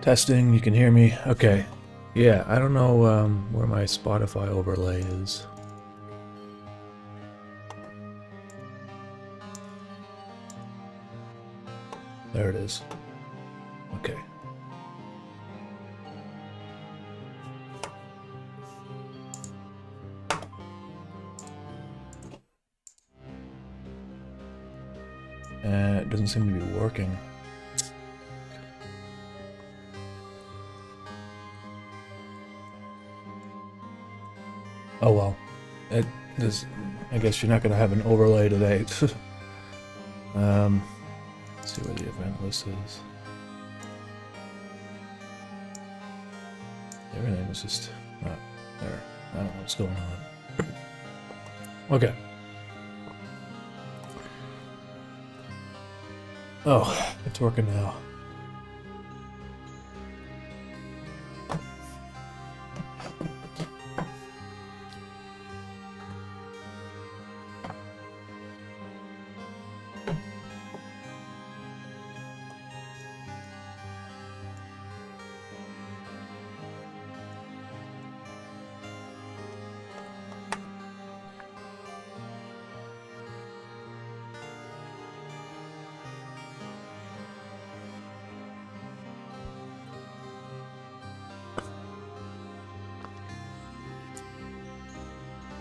Testing, you can hear me? Okay. Yeah, I don't know where my Spotify overlay is. There it is. Okay. It doesn't seem to be working. Oh well. I guess you're not going to have an overlay today. Let's see where the event list is. Everything was just not there. I don't know what's going on. Okay. Oh, it's working now.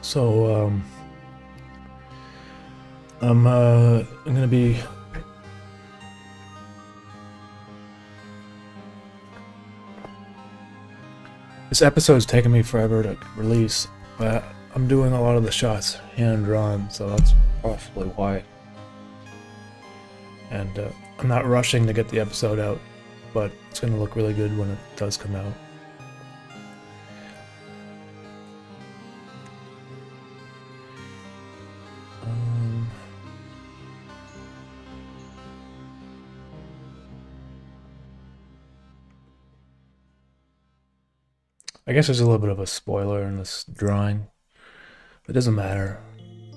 So, I'm gonna be this episode's taking me forever to release, but I'm doing a lot of the shots hand drawn, so that's possibly why. And I'm not rushing to get the episode out, but it's gonna look really good when it does come out. I guess there's a little bit of a spoiler in this drawing. It doesn't matter.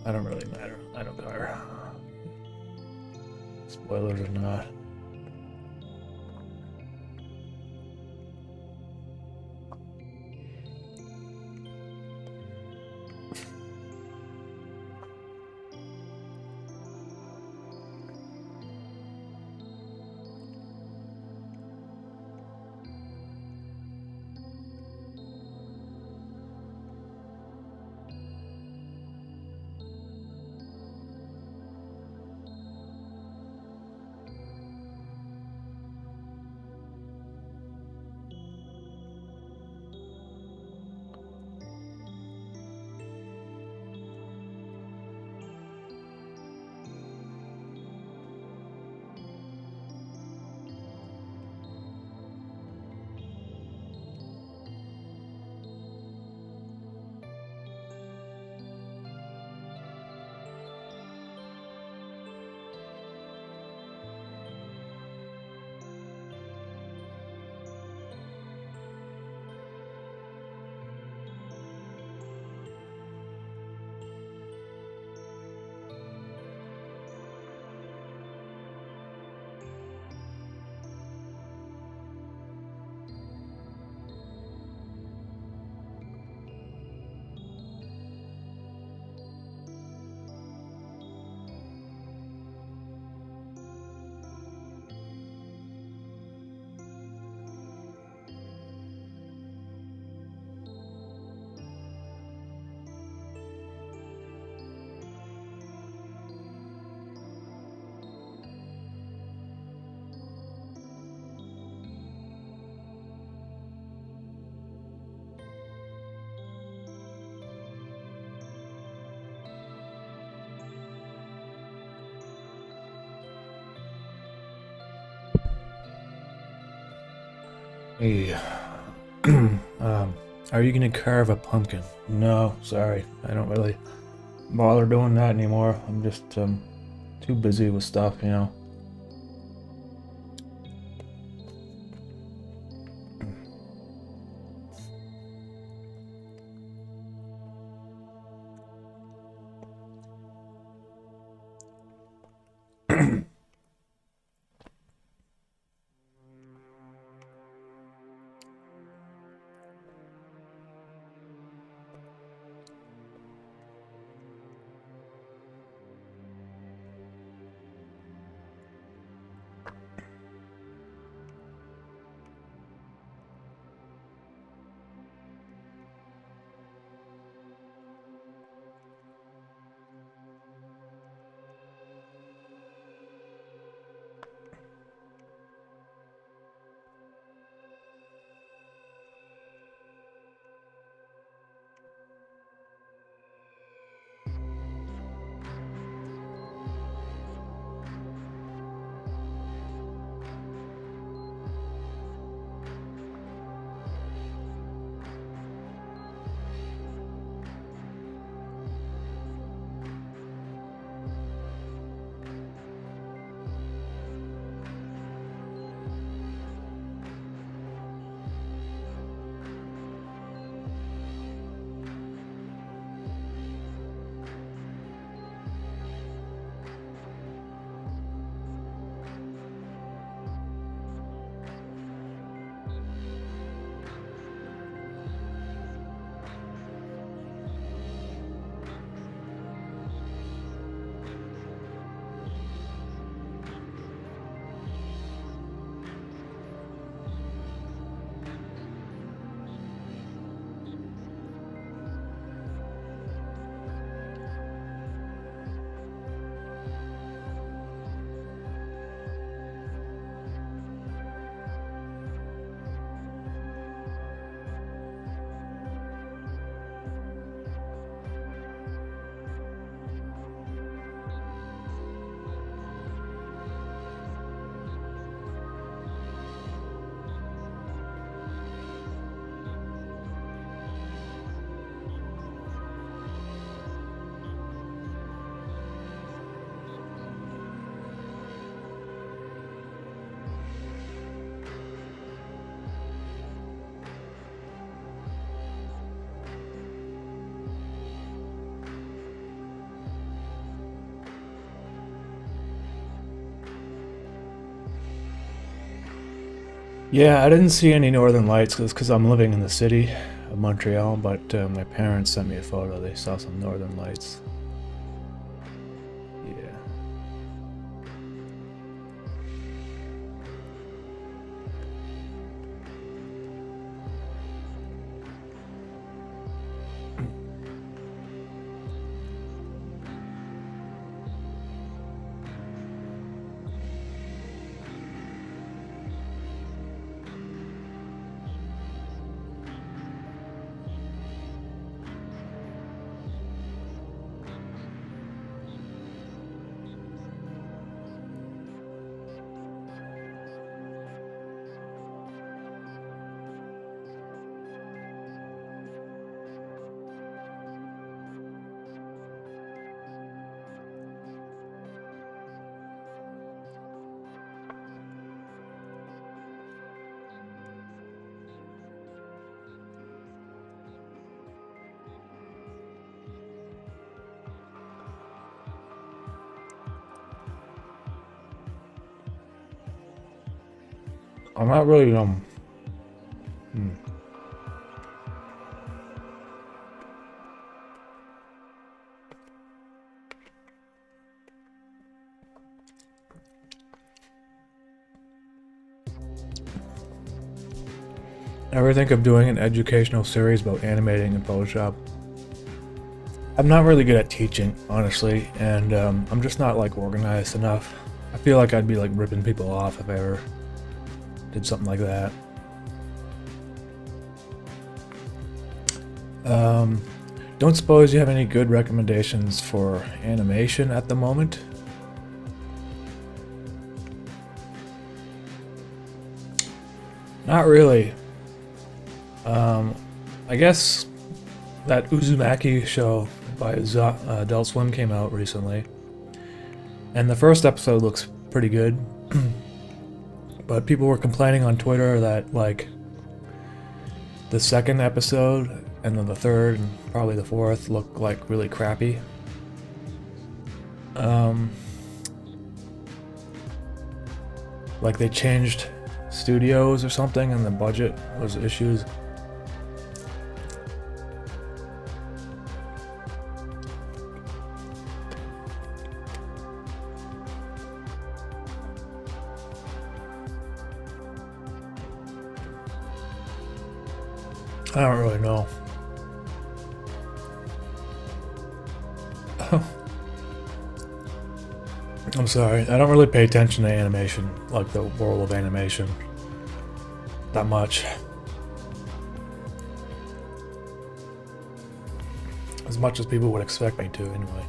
I don't really matter. I don't care. Spoilers or not. Hey, are you gonna carve a pumpkin? No, sorry, I don't really bother doing that anymore. I'm just too busy with stuff, you know. Yeah, I didn't see any northern lights because I'm living in the city of Montreal, but my parents sent me a photo. They saw some northern lights. Yeah. I'm not really ever think of doing an educational series about animating in Photoshop? I'm not really good at teaching, honestly, and I'm just not like organized enough. I feel like I'd be like ripping people off if I ever did something like that. Don't suppose you have any good recommendations for animation at the moment? Not really. I guess that Uzumaki show by Adult Swim came out recently, and the first episode looks pretty good. But people were complaining on Twitter that like the second episode and then the third and probably the fourth look like really crappy. Like they changed studios or something and the budget was issues. I don't really know. I'm sorry, I don't really pay attention to animation, like the world of animation, that much. As much as people would expect me to, anyway.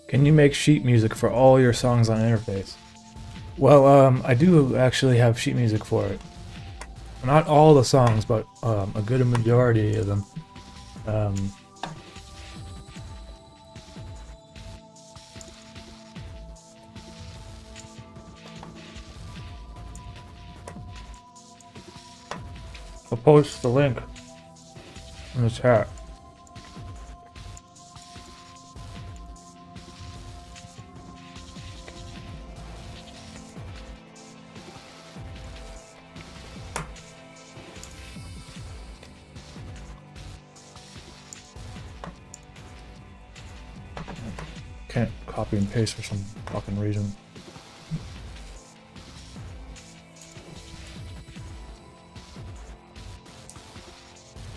Can you make sheet music for all your songs on Interface? Well, I do actually have sheet music for it. Not all the songs, but a good majority of them. I'll post the link in the chat. Can't copy and paste for some fucking reason.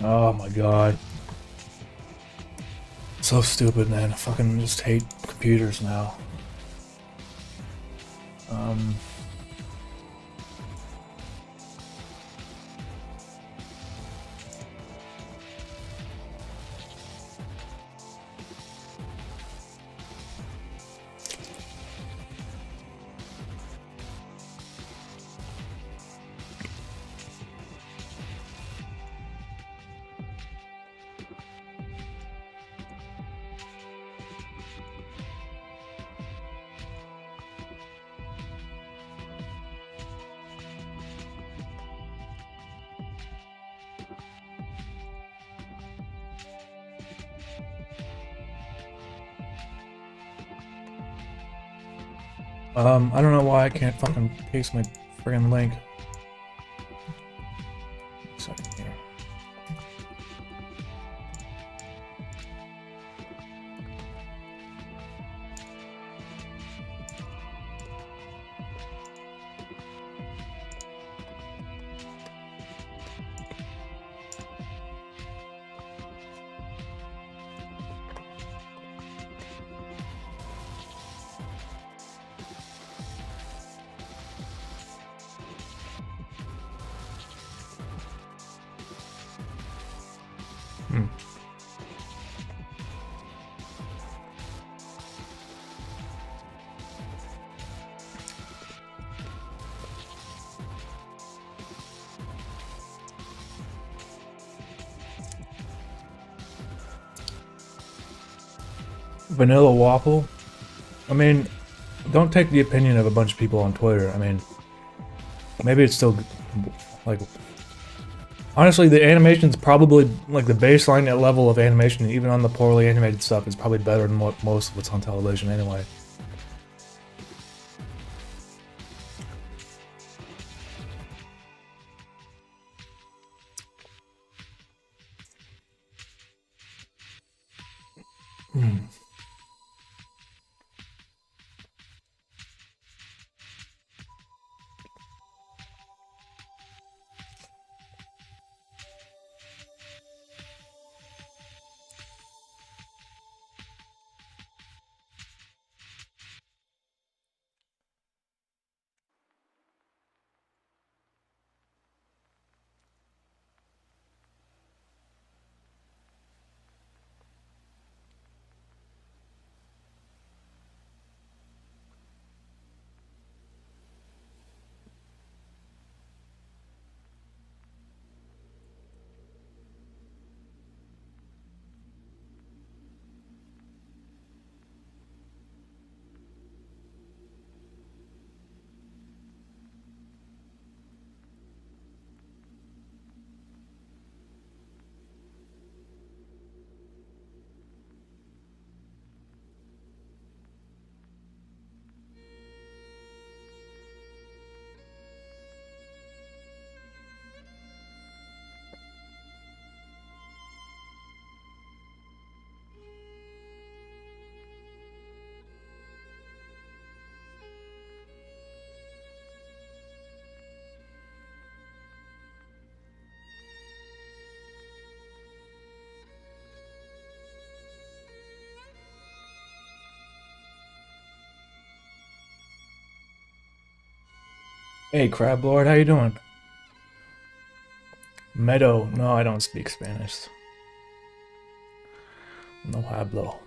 Oh my god. So stupid, man. I fucking just hate computers now. I don't know why I can't fucking paste my friggin' link. Second here. Vanilla waffle? I mean, don't take the opinion of a bunch of people on Twitter. I mean, maybe it's still, like... Honestly, the animation's probably, like, the baseline level of animation, even on the poorly animated stuff, is probably better than what most of what's on television anyway. Hey, Crab Lord, how you doing? Meadow. No, I don't speak Spanish. No hablo.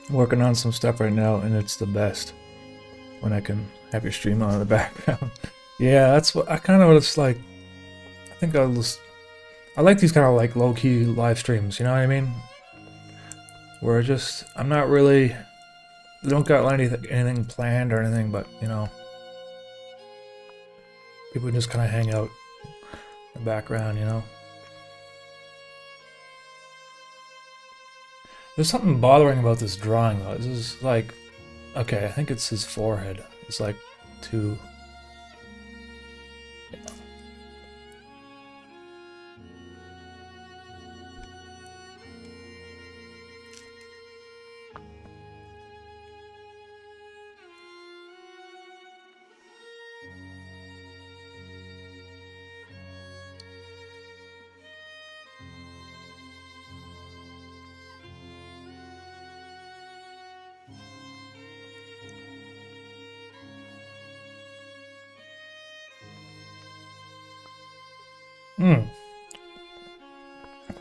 working on some stuff right now, and it's the best when I can have your stream on in the background. Yeah, that's what I kind of was like. I think I like these kind of like low-key live streams, you know what I mean? Where I'm not really, I don't got anything planned or anything, but you know, people just kind of hang out in the background, you know? There's something bothering about this drawing though. This is like, okay, I think it's his forehead. It's like too...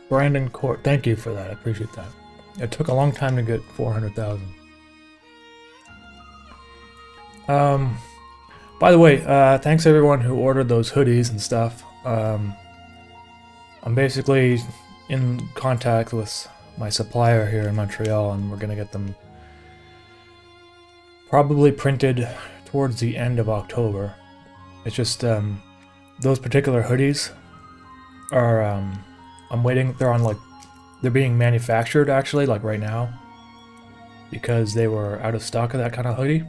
Brandon Court, thank you for that. I appreciate that. It took a long time to get 400,000. By the way, thanks everyone who ordered those hoodies and stuff. I'm basically in contact with my supplier here in Montreal, and we're gonna get them probably printed towards the end of October. It's just those particular hoodies are I'm waiting. They're being manufactured actually, like right now, because they were out of stock of that kind of hoodie.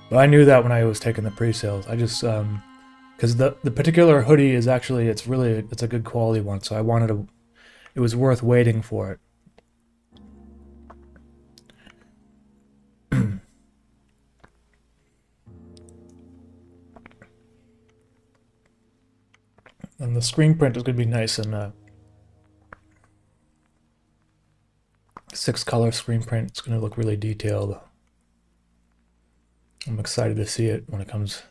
But I knew that when I was taking the pre-sales. I just because the particular hoodie is actually it's a good quality one, so I wanted to. It was worth waiting for it. And the screen print is going to be nice and 6-color screen print. It's going to look really detailed. I'm excited to see it when it comes.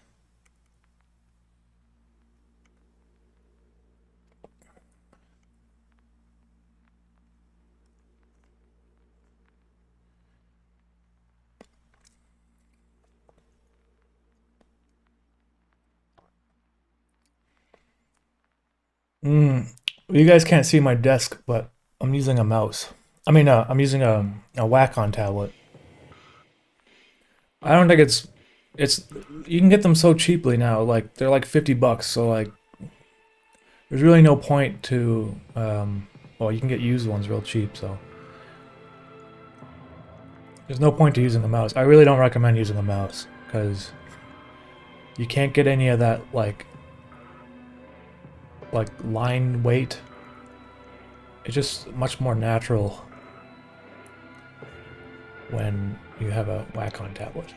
You guys can't see my desk, but I'm using a mouse. I mean, I'm using a Wacom tablet. I don't think it's you can get them so cheaply now. Like they're like $50, so like there's really no point to well, you can get used ones real cheap, so there's no point to using a mouse. I really don't recommend using a mouse because you can't get any of that like line weight. It's just much more natural when you have a Wacom tablet.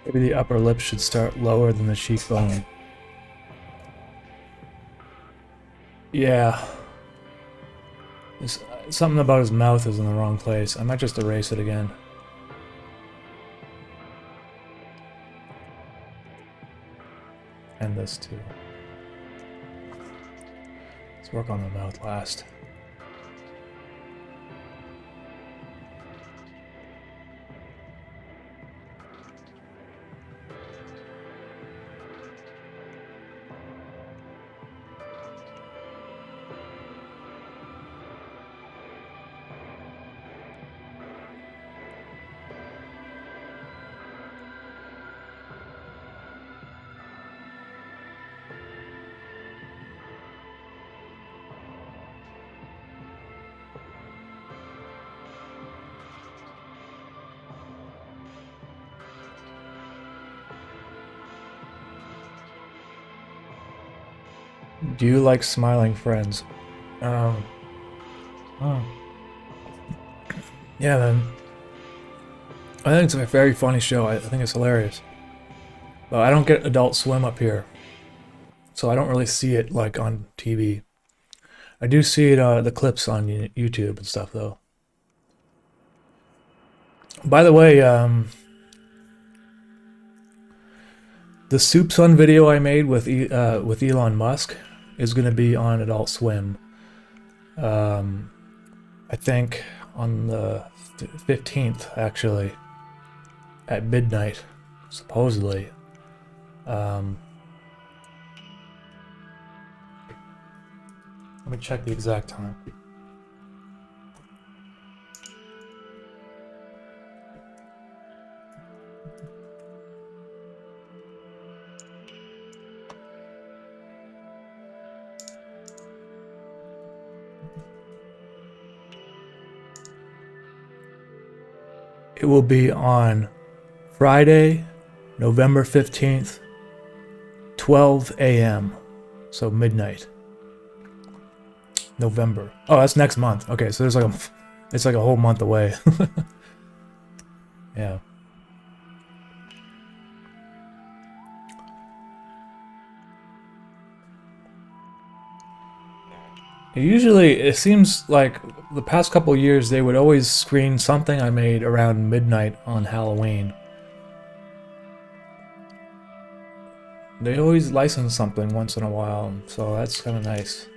Maybe the upper lip should start lower than the cheekbone. Yeah. something about his mouth is in the wrong place. I might just erase it again. And this too. Let's work on the mouth last. Do you like smiling friends? Oh. Yeah, man. I think it's a very funny show. I think it's hilarious. But I don't get Adult Swim up here, so I don't really see it like on TV. I do see it, the clips on YouTube and stuff, though. By the way, the Soup Sun video I made with Elon Musk is going to be on Adult Swim. I think on the 15th, actually, at midnight, supposedly. Let me check the exact time. It will be on Friday, November 15th, 12 a.m. So midnight. November. Oh, that's next month. Okay, so it's like a whole month away. Yeah. Usually, it seems like the past couple years they would always screen something I made around midnight on Halloween. They always license something once in a while, so that's kind of nice.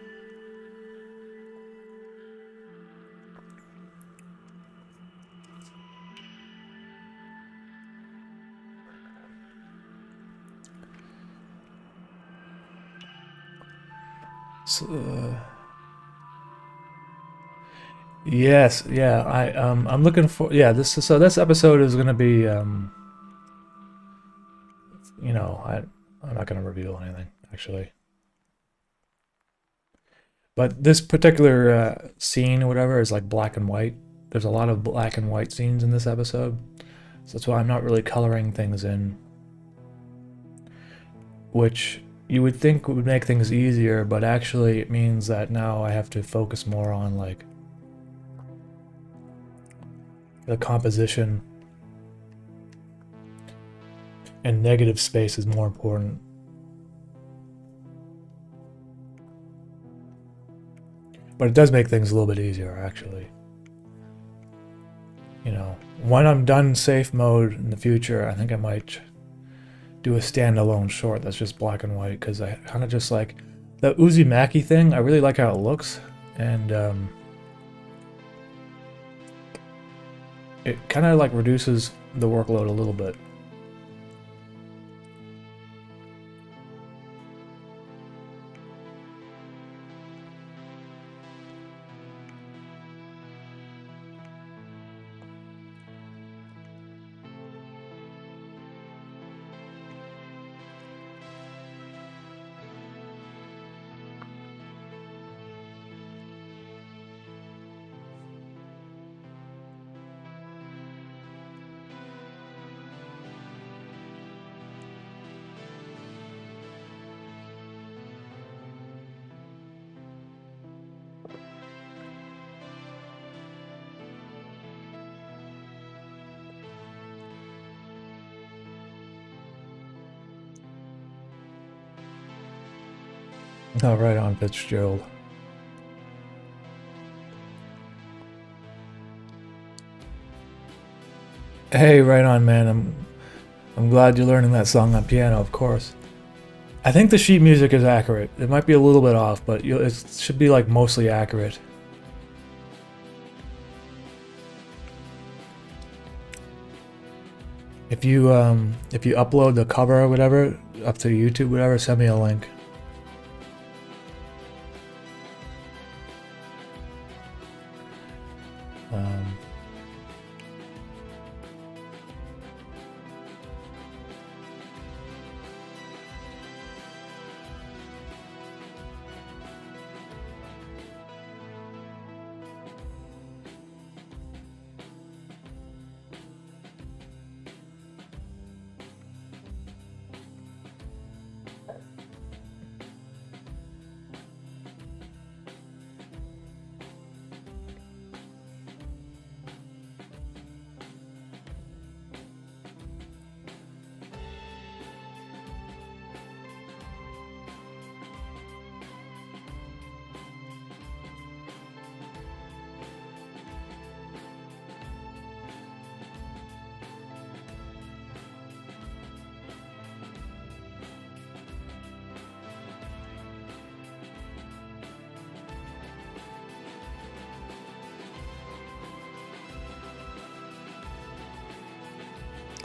So, yes, yeah, I'm looking for, yeah, this episode is gonna be you know, I'm not gonna reveal anything actually. But this particular scene or whatever is like black and white. There's a lot of black and white scenes in this episode. So that's why I'm not really coloring things in. Which you would think would make things easier, but actually it means that now I have to focus more on like the composition, and negative space is more important. But it does make things a little bit easier, actually. You know, when I'm done safe mode in the future, I think I might do a standalone short that's just black and white, because I kind of just like the uʻmɑːmi thing. I really like how it looks, and it kind of like reduces the workload a little bit. Oh, right on, Fitzgerald. Hey, right on, man. I'm glad you're learning that song on piano, of course. I think the sheet music is accurate. It might be a little bit off, but it should be like mostly accurate. If you upload the cover or whatever up to YouTube, whatever, send me a link.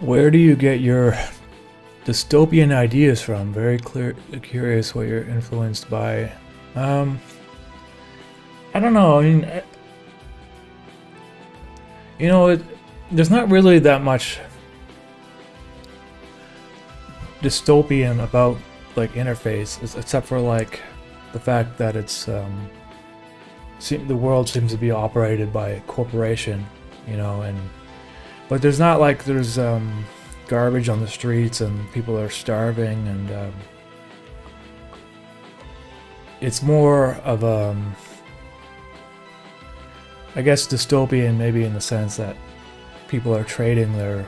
Where do you get your dystopian ideas from? Very curious what you're influenced by. I don't know. I mean, there's not really that much dystopian about like interface, except for like the fact that it's the world seems to be operated by a corporation, but there's not like there's garbage on the streets and people are starving, and it's more of I guess dystopian maybe in the sense that people are trading their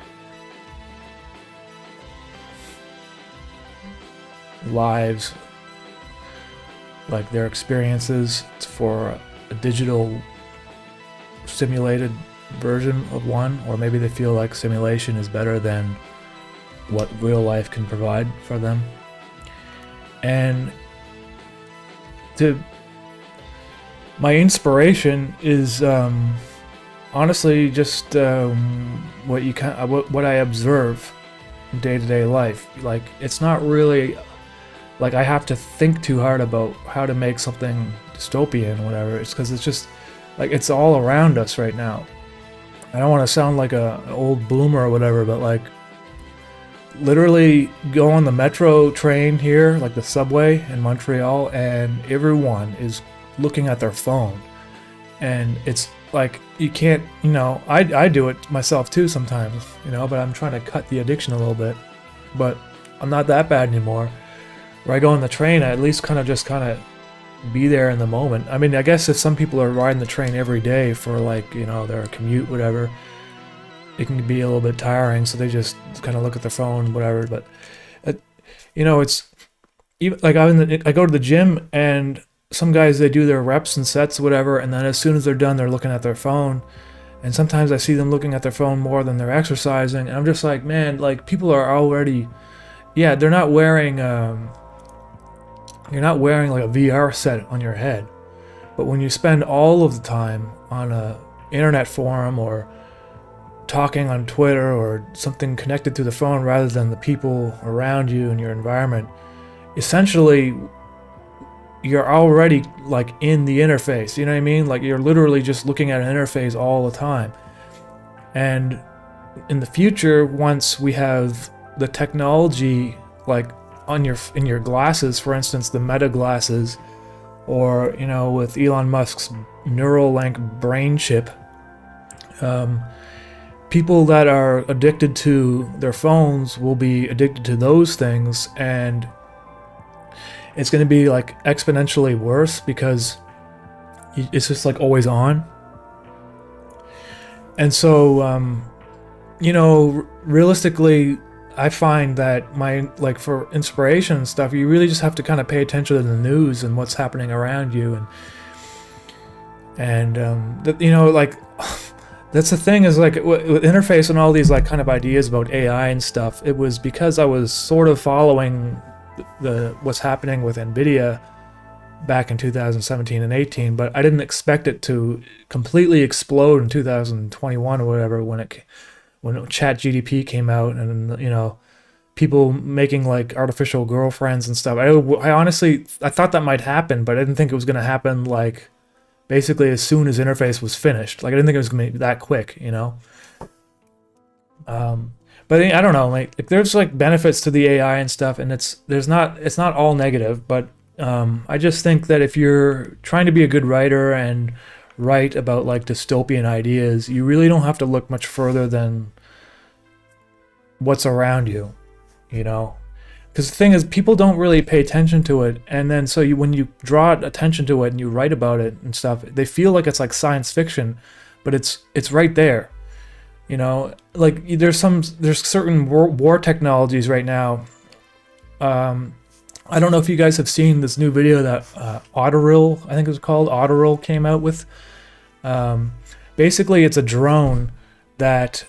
lives, like their experiences, for a digital simulated version of one, or maybe they feel like simulation is better than what real life can provide for them. And my inspiration is honestly just what I observe in day-to-day life. Like, it's not really like I have to think too hard about how to make something dystopian or whatever. It's because it's just like it's all around us right now. I don't want to sound like an old boomer or whatever, but like literally go on the metro train here, like the subway in Montreal, and everyone is looking at their phone. And it's like you can't, I do it myself too sometimes, but I'm trying to cut the addiction a little bit. But I'm not that bad anymore. Where I go on the train, I at least kind of be there in the moment. I mean, I guess if some people are riding the train every day for like, their commute, whatever, it can be a little bit tiring, so they just kind of look at their phone, whatever. But, it's even like I go to the gym, and some guys, they do their reps and sets, whatever, and then as soon as they're done, they're looking at their phone. And sometimes I see them looking at their phone more than they're exercising, and I'm just like, man, like people are already, they're not wearing, you're not wearing like a VR set on your head. But when you spend all of the time on a internet forum or talking on Twitter or something connected to the phone rather than the people around you and your environment, essentially you're already like in the interface, you know what I mean? Like you're literally just looking at an interface all the time. And in the future, once we have the technology like in your glasses, for instance, the Meta glasses, or with Elon Musk's Neuralink brain chip, people that are addicted to their phones will be addicted to those things, and it's going to be like exponentially worse because it's just like always on. And so realistically, I find that for inspiration and stuff, you really just have to kind of pay attention to the news and what's happening around you, and That's the thing, is like with interface and all these like kind of ideas about AI and stuff, it was because I was sort of following the what's happening with NVIDIA back in 2017 and 18, but I didn't expect it to completely explode in 2021 or whatever, when ChatGPT came out, and you know, people making like artificial girlfriends and stuff. I honestly, I thought that might happen, but I didn't think it was going to happen like basically as soon as interface was finished. Like I didn't think it was going to be that quick, you know. But I don't know, like there's like benefits to the AI and stuff, and it's not all negative, but I just think that if you're trying to be a good writer and write about like dystopian ideas, you really don't have to look much further than what's around you, you know. Because the thing is, people don't really pay attention to it, and then so when you draw attention to it and you write about it and stuff, they feel like it's like science fiction, but it's right there, you know. Like there's certain war technologies right now. I don't know if you guys have seen this new video that Autoril, I think it was called Autoril, came out with. Basically, it's a drone that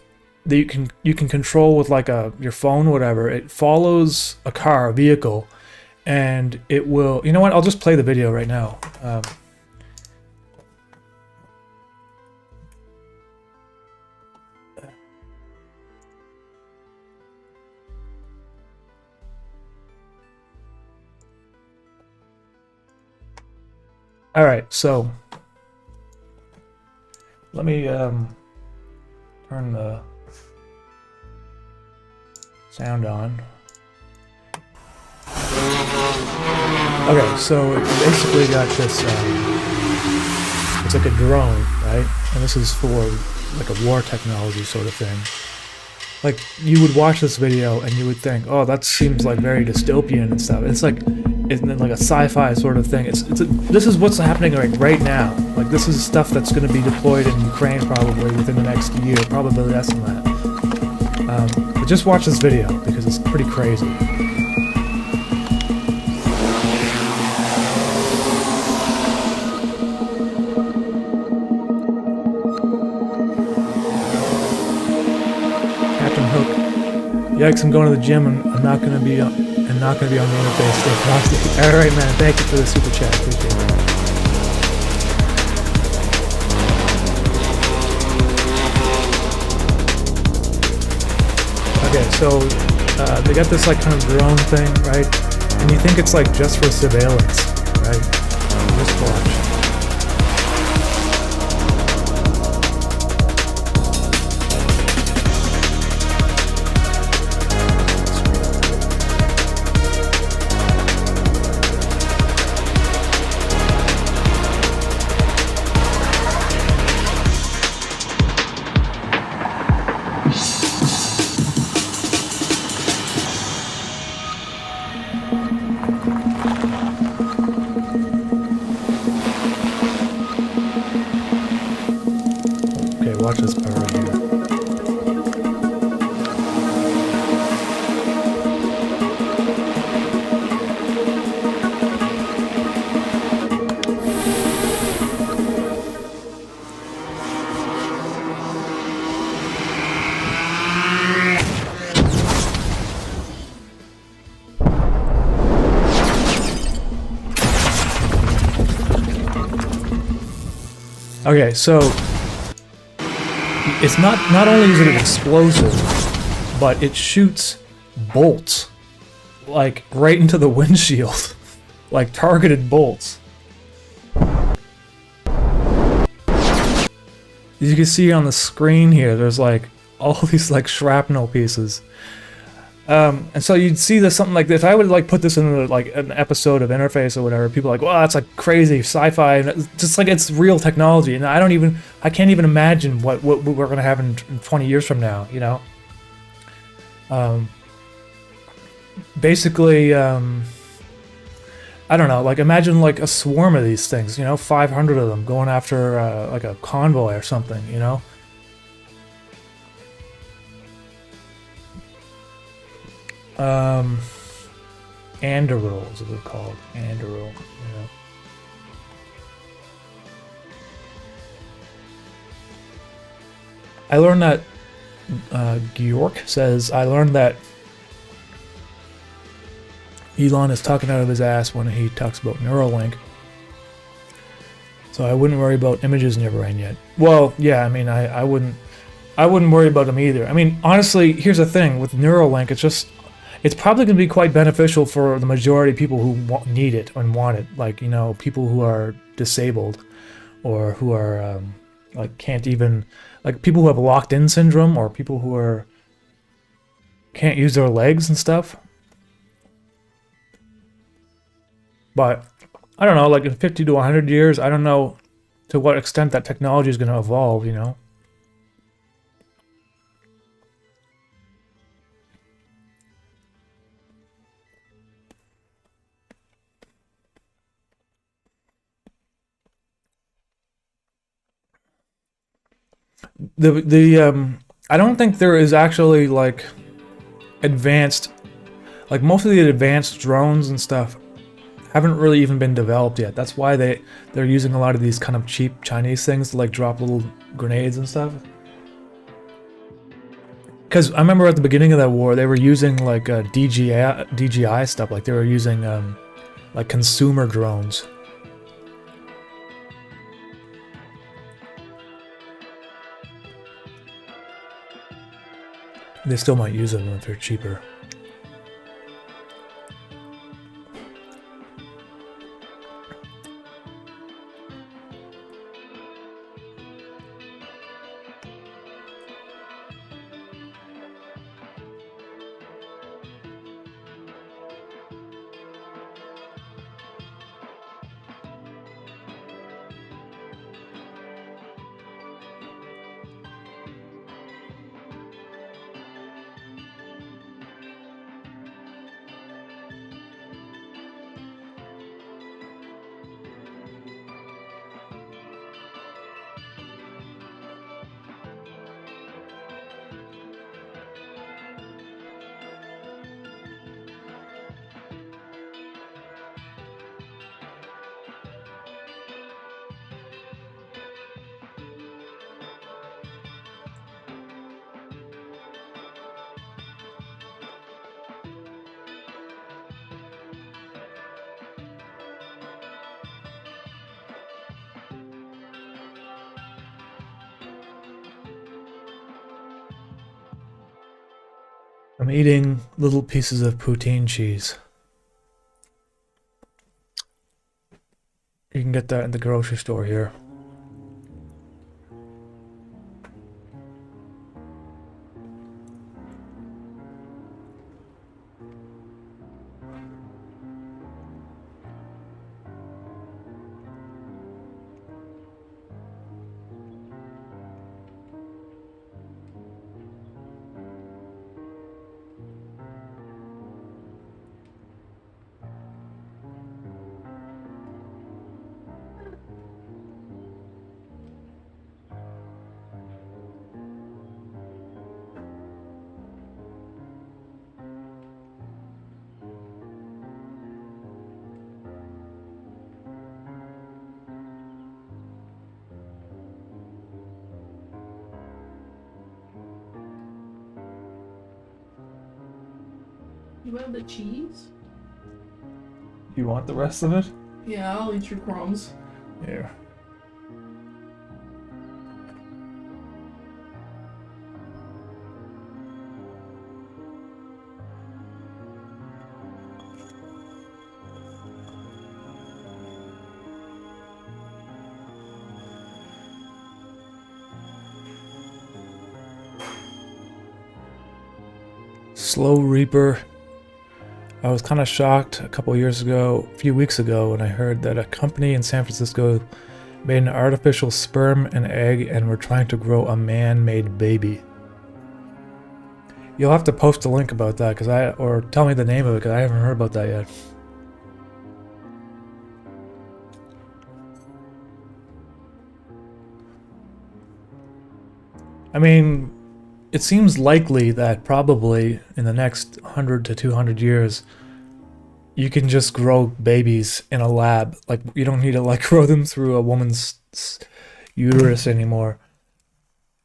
you can control with like your phone, whatever. It follows a vehicle, and it will. You know what? I'll just play the video right now. All right, so let me turn the sound on. Okay, so it basically got this, it's like a drone, right? And this is for like a war technology sort of thing. Like, you would watch this video and you would think, oh, that seems like very dystopian and stuff. It's like a sci-fi sort of thing. This is what's happening right now. Like, this is stuff that's going to be deployed in Ukraine probably within the next year, probably less than that. But just watch this video because it's pretty crazy. Yikes! I'm going to the gym and I'm not going to be on the interface. Stay positive. All right, man. Thank you for the super chat. Appreciate it. Okay, so they got this like kind of drone thing, right? And you think it's like just for surveillance, right? Just watch. Watch this part right here. Okay, so it's not only is it an explosive, but it shoots bolts like right into the windshield, like targeted bolts. As you can see on the screen here, there's like all these like shrapnel pieces. And so you'd see this something like this. If I would like put this in like an episode of Interface or whatever, people are like, well, that's like crazy sci-fi, and it's just like it's real technology. And I can't even imagine what we're gonna have in 20 years from now, you know. Basically, I don't know. Like imagine like a swarm of these things, you know, 500 of them going after like a convoy or something, you know. Anduril is what it's called. Anduril, you know. I learned that Georg says, I learned that Elon is talking out of his ass when he talks about Neuralink. So I wouldn't worry about images in your brain yet. Well, yeah, I mean, I wouldn't worry about them either. I mean, honestly, here's the thing with Neuralink, it's probably going to be quite beneficial for the majority of people who need it and want it, like, you know, people who are disabled or who are like can't even, like people who have locked-in syndrome or people who can't use their legs and stuff. But I don't know, like in 50 to 100 years, I don't know to what extent that technology is going to evolve, you know? I don't think there is actually like advanced, like most of the advanced drones and stuff haven't really even been developed yet. That's why they're using a lot of these kind of cheap Chinese things to like drop little grenades and stuff. Because I remember at the beginning of that war, they were using like DJI stuff. Like they were using like consumer drones. They still might use them if they're cheaper. I'm eating little pieces of poutine cheese. You can get that in the grocery store here. You have the cheese? You want the rest of it? Yeah, I'll eat your crumbs. Here. Slow Reaper. I was kind of shocked a few weeks ago, when I heard that a company in San Francisco made an artificial sperm and egg and were trying to grow a man-made baby. You'll have to post a link about that, or tell me the name of it, because I haven't heard about that yet. I mean, it seems likely that probably in the next 100 to 200 years, you can just grow babies in a lab. Like, you don't need to like grow them through a woman's uterus anymore.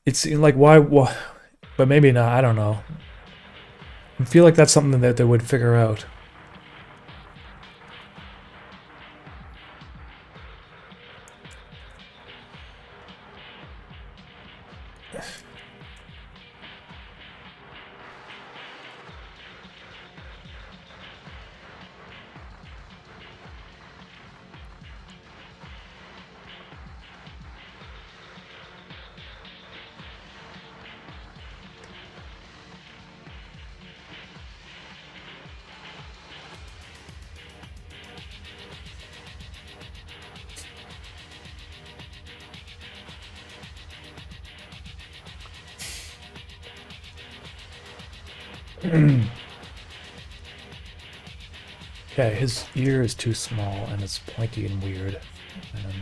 It's like, why? But maybe not, I don't know. I feel like that's something that they would figure out. Okay, his ear is too small and it's pointy and weird. And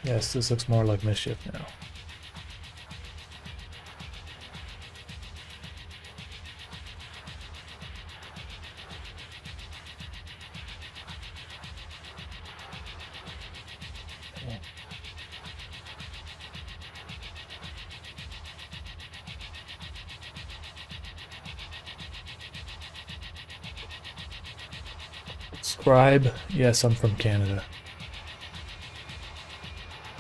yes, this looks more like Mischief now. Scribe, yes, I'm from Canada.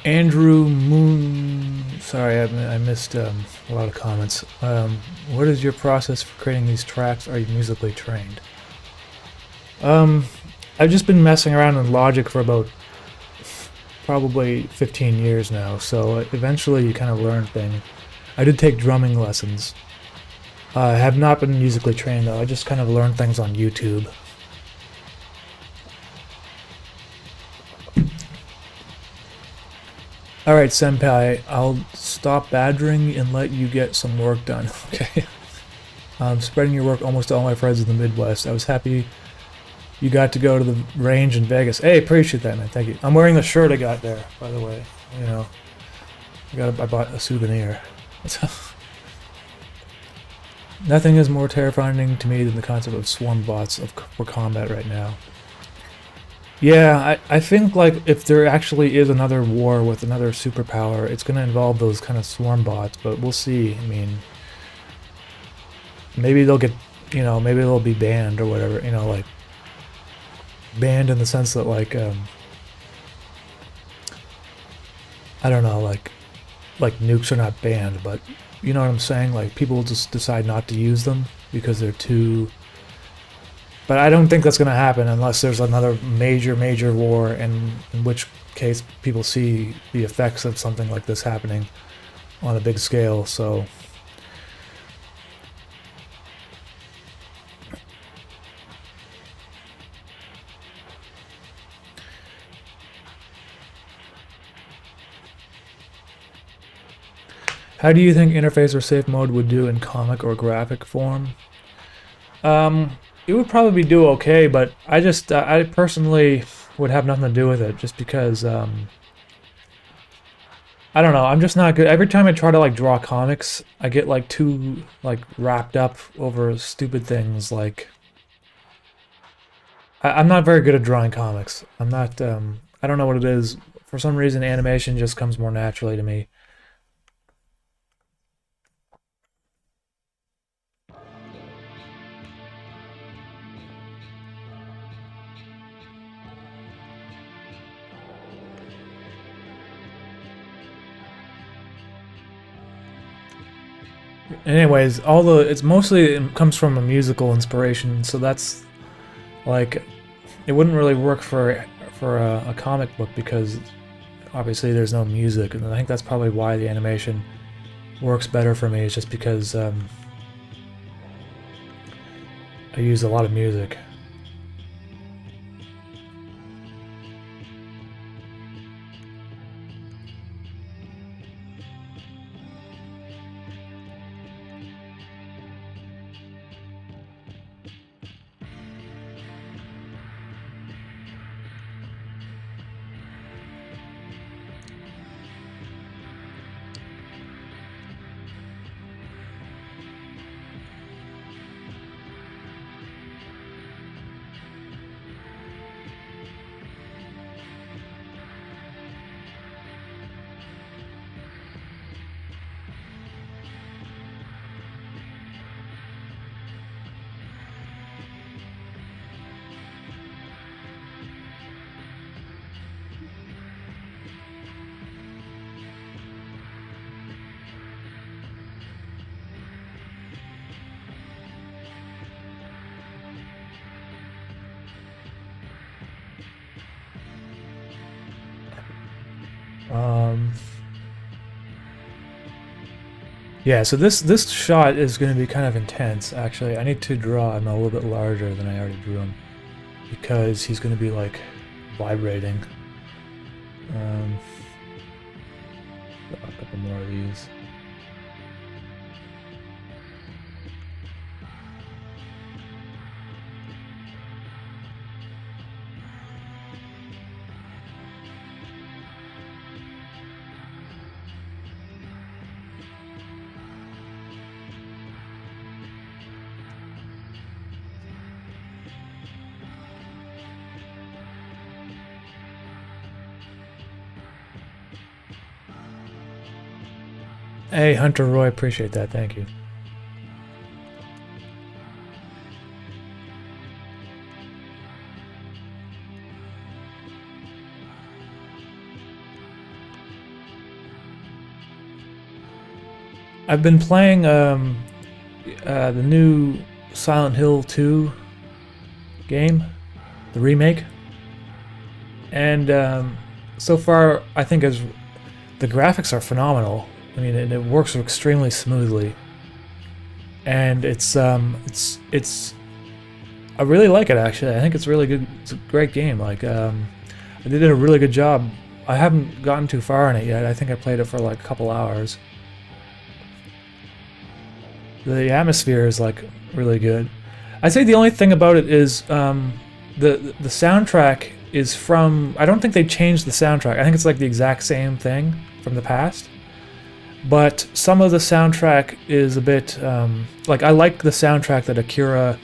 Andrew Moon, sorry, I missed a lot of comments. What is your process for creating these tracks? Are you musically trained? I've just been messing around in Logic for about probably 15 years now, so eventually you kind of learn things. I did take drumming lessons. I have not been musically trained though, I just kind of learned things on YouTube. Alright, Senpai, I'll stop badgering and let you get some work done, okay? Spreading your work almost to all my friends in the Midwest. I was happy you got to go to the range in Vegas. Hey, appreciate that, man, thank you. I'm wearing the shirt I got there, by the way. You know, I bought a souvenir. Nothing is more terrifying to me than the concept of swarm bots for combat right now. Yeah, I think like if there actually is another war with another superpower, it's going to involve those kind of swarm bots, but we'll see. I mean, maybe they'll get, you know, maybe they'll be banned or whatever, you know, like banned in the sense that like I don't know, like nukes are not banned, but you know what I'm saying? Like people will just decide not to use them because they're too. But I don't think that's going to happen unless there's another major war in which case people see the effects of something like this happening on a big scale. So how do you think interface or safe mode would do in comic or graphic form? It would probably do okay, but I personally would have nothing to do with it, just because, I don't know, I'm just not good. Every time I try to, like, draw comics, I get, like, too, like, wrapped up over stupid things, like... I'm not very good at drawing comics. I'm not, I don't know what it is. For some reason, animation just comes more naturally to me. Anyways, it's mostly, it comes from a musical inspiration, so that's like, it wouldn't really work for a comic book, because obviously there's no music, and I think that's probably why the animation works better for me, is just because I use a lot of music. Yeah, so this shot is going to be kind of intense, actually. I need to draw him a little bit larger than I already drew him, because he's going to be, like, vibrating. A couple more of these. Hey, Hunter Roy, appreciate that. Thank you. I've been playing the new Silent Hill 2 game, the remake, and so far I think the graphics are phenomenal. I mean, it works extremely smoothly, and it's I really like it, actually. I think it's really good. It's a great game. Like, they did a really good job. I haven't gotten too far in it yet. I think I played it for like a couple hours. The atmosphere is like really good. I'd say the only thing about it is the soundtrack is from. I don't think they changed the soundtrack. I think it's like the exact same thing from the past. But some of the soundtrack is a bit, like, I like the soundtrack that Akira,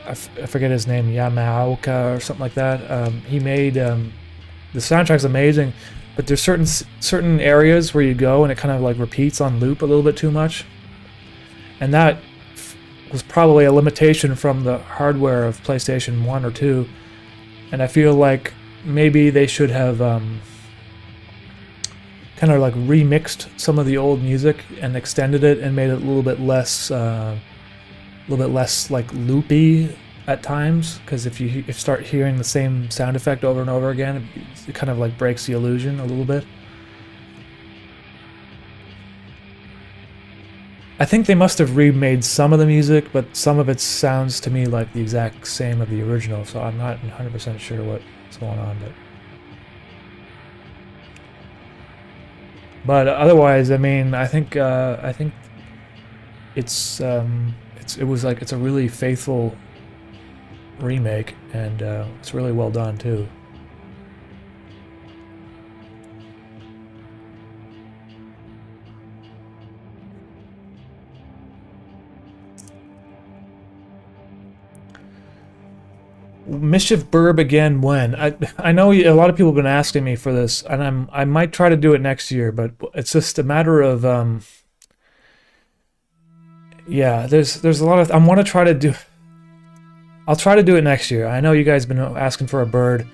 I forget his name, Yamaoka or something like that, he made. The soundtrack's amazing, but there's certain areas where you go and it kind of like repeats on loop a little bit too much. And that was probably a limitation from the hardware of PlayStation 1 or 2. And I feel like maybe they should have kind of like remixed some of the old music and extended it and made it a little bit less like loopy. at times, because if you start hearing the same sound effect over and over again, it kind of like breaks the illusion a little bit. I think they must have remade some of the music, but some of it sounds to me like the exact same of the original, so I'm not 100% sure what's going on. But otherwise, I mean, I think it's a really faithful remake, and it's really well done too. Mischief Burb again when? I know a lot of people have been asking me for this, and I might try to do it next year, but it's just a matter of yeah, there's a lot of I'll try to do it next year. I know you guys have been asking for a bird.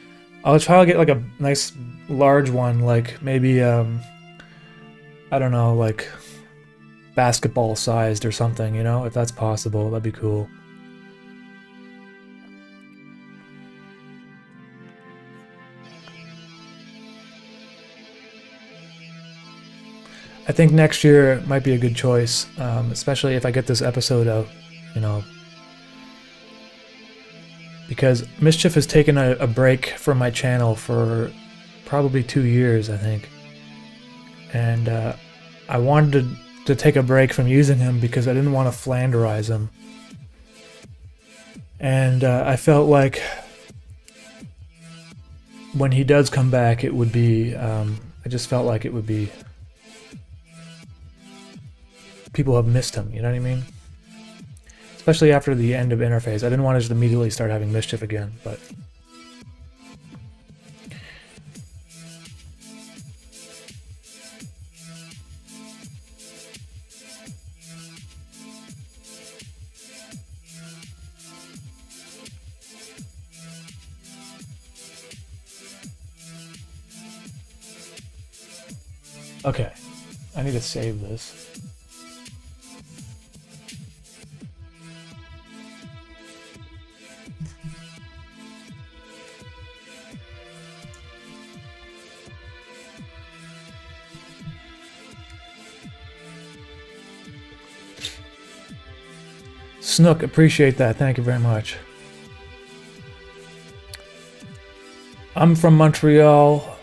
I'll try to get like a nice large one, like maybe I don't know, like basketball sized or something, you know, if that's possible. That'd be cool. I think next year might be a good choice, especially if I get this episode out, you know. Because Mischief has taken a break from my channel for probably 2 years, I think. And I wanted to take a break from using him because I didn't want to flanderize him. And I felt like when he does come back, it would be, I just felt like it would be, people have missed him, you know what I mean? Especially after the end of Interface. I didn't want to just immediately start having Mischief again, but... Okay, I need to save this. Snook, appreciate that. Thank you very much. I'm from Montreal,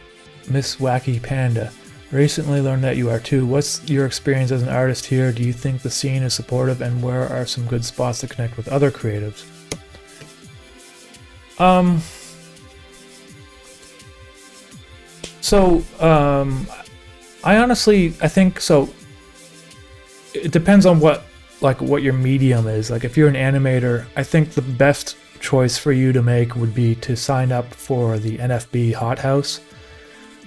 Miss Wacky Panda. Recently learned that you are too. What's your experience as an artist here? Do you think the scene is supportive, and where are some good spots to connect with other creatives? I think so. It depends on what your medium is. Like if you're an animator, I think the best choice for you to make would be to sign up for the NFB Hothouse,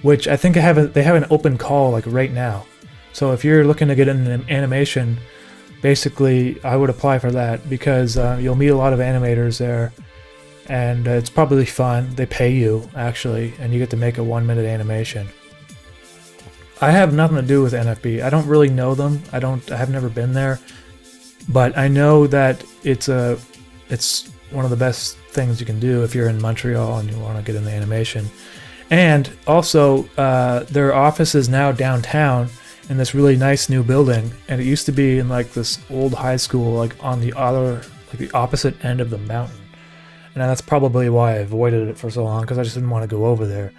which I think they have an open call like right now. So if you're looking to get into an animation, basically I would apply for that because you'll meet a lot of animators there, and it's probably fun. They pay you actually, and you get to make a 1-minute animation. I have nothing to do with NFB. I don't really know them. I have never been there. But I know that it's one of the best things you can do if you're in Montreal and you want to get into animation. And also, their office is now downtown in this really nice new building, and it used to be in like this old high school, like on the opposite end of the mountain. And that's probably why I avoided it for so long, because I just didn't want to go over there.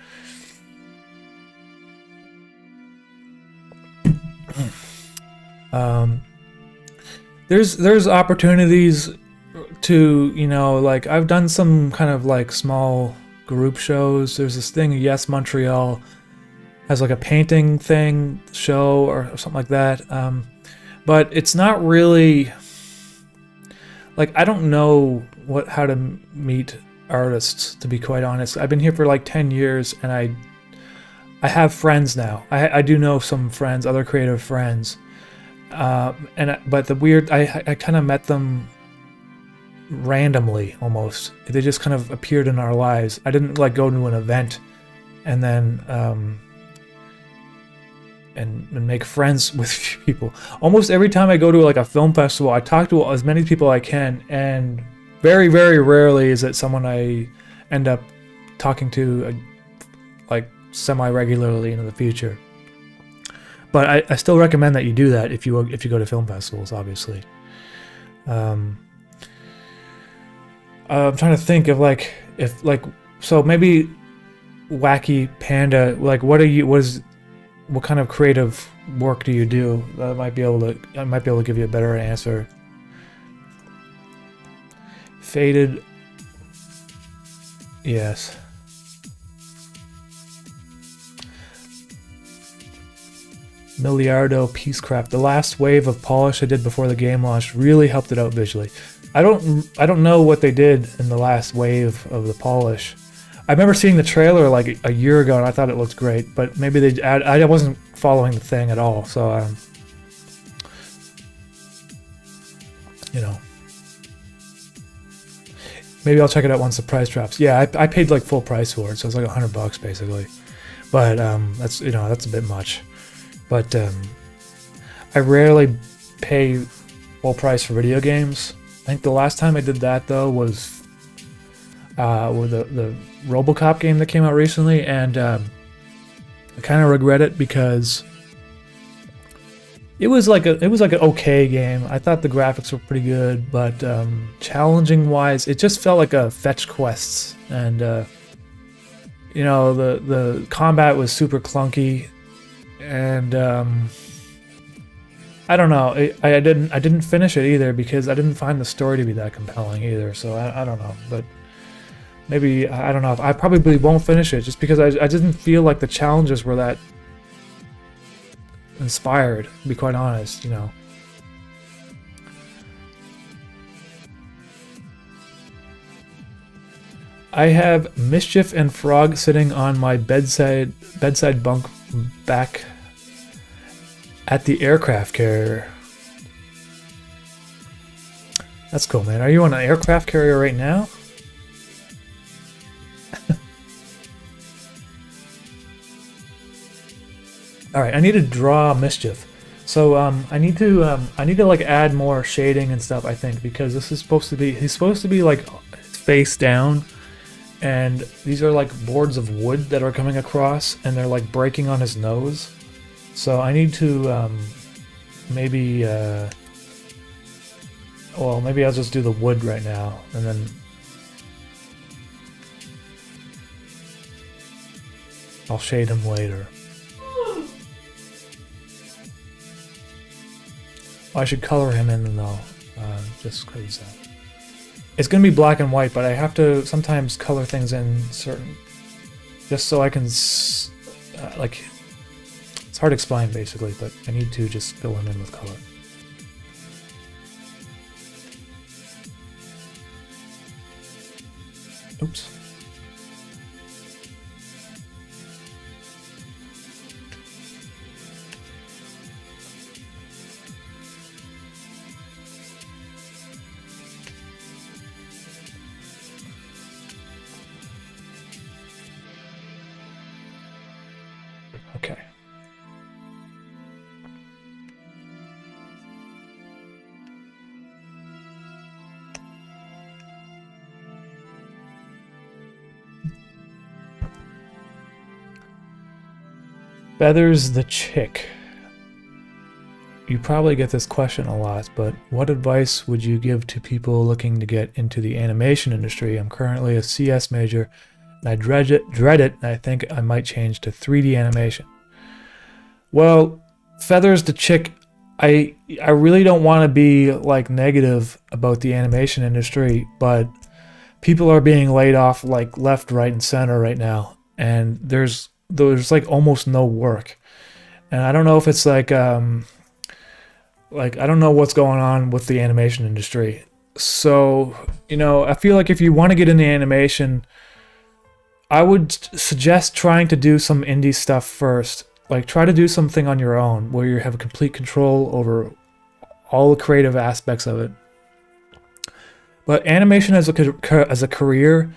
There's opportunities to, you know, like I've done some kind of like small group shows. There's this thing, Yes Montreal has like a painting thing show or something like that. But it's not really like, I don't know how to meet artists, to be quite honest. I've been here for like 10 years and I have friends now. I do know some friends, other creative friends. But the weird, I kind of met them randomly almost. They just kind of appeared in our lives. I didn't like go to an event and then and make friends with people. Almost every time I go to like a film festival, I talk to as many people I can, and Very, very rarely is it someone I end up talking to like semi-regularly in the future. But I still recommend that you do that if you go to film festivals, obviously. I'm trying to think of so maybe Wacky Panda, like what kind of creative work do you do? I might be able to give you a better answer. Faded. Yes. Miliardo Peacecraft. The last wave of polish I did before the game launched really helped it out visually. I don't know what they did in the last wave of the polish. I remember seeing the trailer like a year ago and I thought it looked great, but maybe I wasn't following the thing at all, so you know. Maybe I'll check it out once the price drops. Yeah, I paid like full price for it, so it's like $100 basically. But that's a bit much. But I rarely pay full price for video games. I think the last time I did that though was with the RoboCop game that came out recently, and I kind of regret it because it was like an okay game. I thought the graphics were pretty good, but challenging wise, it just felt like a fetch quests, and you know, the combat was super clunky. And I don't know. I didn't finish it either because I didn't find the story to be that compelling either. So I don't know. But maybe I don't know. I probably won't finish it just because I didn't feel like the challenges were that inspired. To be quite honest, you know. I have Mischief and Frog sitting on my bedside bunk back at the aircraft carrier. That's cool, man. Are you on an aircraft carrier right now? All right, I need to draw Mischief. So I need to like add more shading and stuff, I think, because this is supposed to be, he's supposed to be like face down, and these are like boards of wood that are coming across, and they're like breaking on his nose. So I need to maybe well, maybe I'll just do the wood right now, and then I'll shade him later. I should color him in though, just because it's gonna be black and white, but I have to sometimes color things in certain, just so I can like, it's hard to explain basically, but I need to just fill him in with color. Oops. Okay. Feathers the Chick. You probably get this question a lot, but what advice would you give to people looking to get into the animation industry? I'm currently a CS major, and I dread it, and I think I might change to 3D animation. Well, Feathers the Chick, I really don't want to be like negative about the animation industry, but people are being laid off like left, right, and center right now, and there's like almost no work, and I don't know if it's like I don't know what's going on with the animation industry. So, you know, I feel like if you want to get into animation, I would suggest trying to do some indie stuff first. Like, try to do something on your own where you have complete control over all the creative aspects of it. But animation as a career,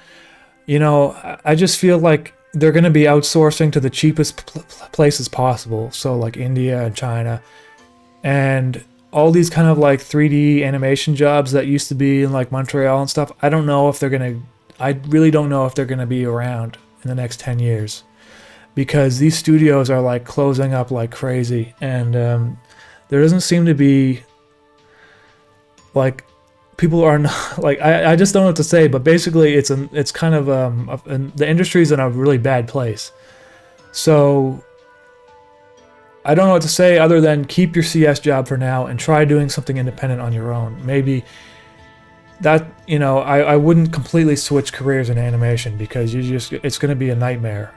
you know, I just feel like they're going to be outsourcing to the cheapest places possible. So like India and China. And all these kind of like 3D animation jobs that used to be in like Montreal and stuff, I don't know if they're gonna, I really don't know if they're gonna be around in the next 10 years. Because these studios are like closing up like crazy, and there doesn't seem to be like people are not like I just don't know what to say. But basically, it's kind of the industry's in a really bad place. So I don't know what to say other than keep your CS job for now and try doing something independent on your own. Maybe that, you know, I wouldn't completely switch careers in animation because it's going to be a nightmare.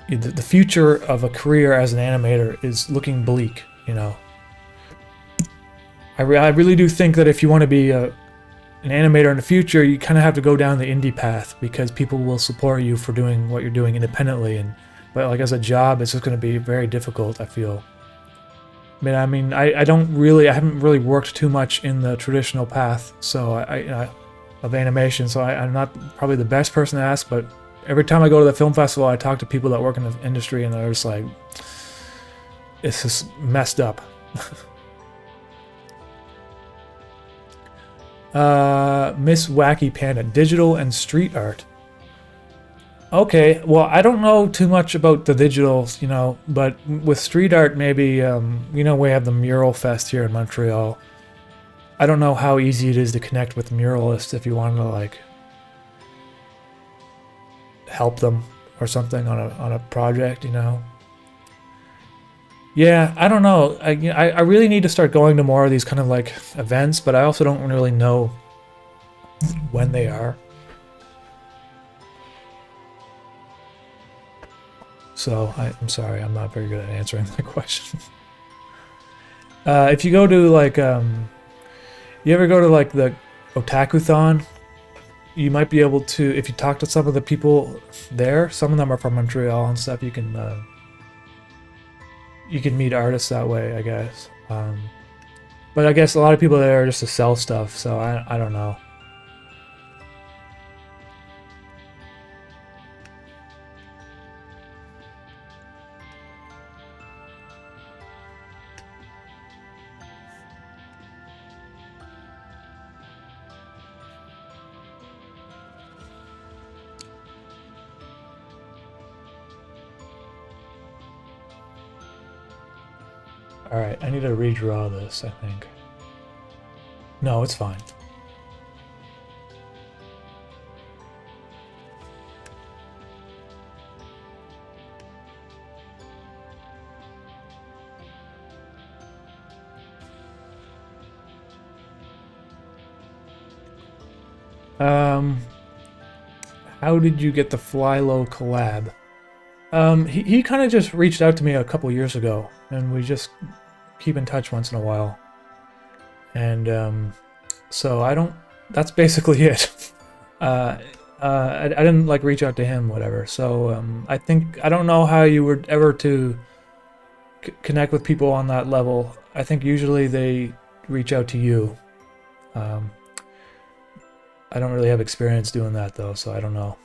The future of a career as an animator is looking bleak, you know. I really do think that if you want to be an animator in the future, you kind of have to go down the indie path because people will support you for doing what you're doing independently. But like as a job, it's just going to be very difficult, I feel. I mean, I haven't really worked too much in the traditional path, so of animation, so I'm not probably the best person to ask, but every time I go to the film festival, I talk to people that work in the industry, and they're just like, it's just messed up. Miss Wacky Panda, digital and street art. Okay, well, I don't know too much about the digitals, you know, but with street art, maybe, you know, we have the Mural Fest here in Montreal. I don't know how easy it is to connect with muralists if you want to, like, help them or something on a project, you know. Yeah, I don't know. I really need to start going to more of these kind of like events, but I also don't really know when they are. So I'm sorry, I'm not very good at answering that question. If you go to like, you ever go to like the Otakuthon? You might be able to, if you talk to some of the people there, some of them are from Montreal and stuff, you can meet artists that way, I guess. But I guess a lot of people there are just to sell stuff, so I don't know. Alright, I need to redraw this, I think. No, it's fine. How did you get the Flylow collab? He kind of just reached out to me a couple years ago, and we just keep in touch once in a while. And so I don't. That's basically it. I didn't like reach out to him, whatever. So I don't know how you were ever to connect with people on that level. I think usually they reach out to you. I don't really have experience doing that though, so I don't know.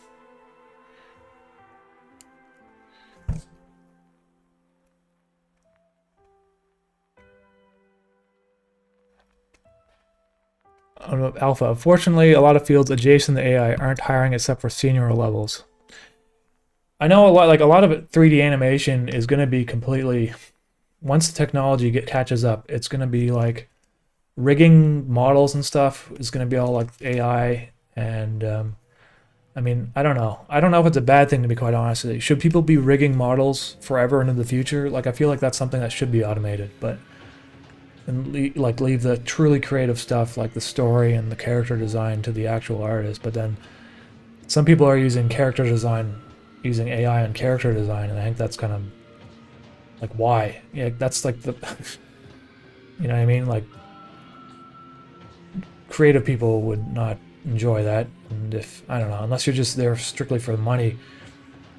Alpha. Fortunately, a lot of fields adjacent to AI aren't hiring except for senior levels. I know a lot of 3D animation is going to be completely, once the technology catches up, it's going to be like rigging models and stuff is going to be all like AI. And I mean, I don't know. I don't know if it's a bad thing, to be quite honest with you. Should people be rigging models forever into the future? Like, I feel like that's something that should be automated, but and leave the truly creative stuff, like the story and the character design, to the actual artist. But then some people are using character design, using AI and character design, and I think that's kind of like, why? Yeah, that's like the you know what I mean? Like, creative people would not enjoy that, and if, I don't know, unless you're just there strictly for the money,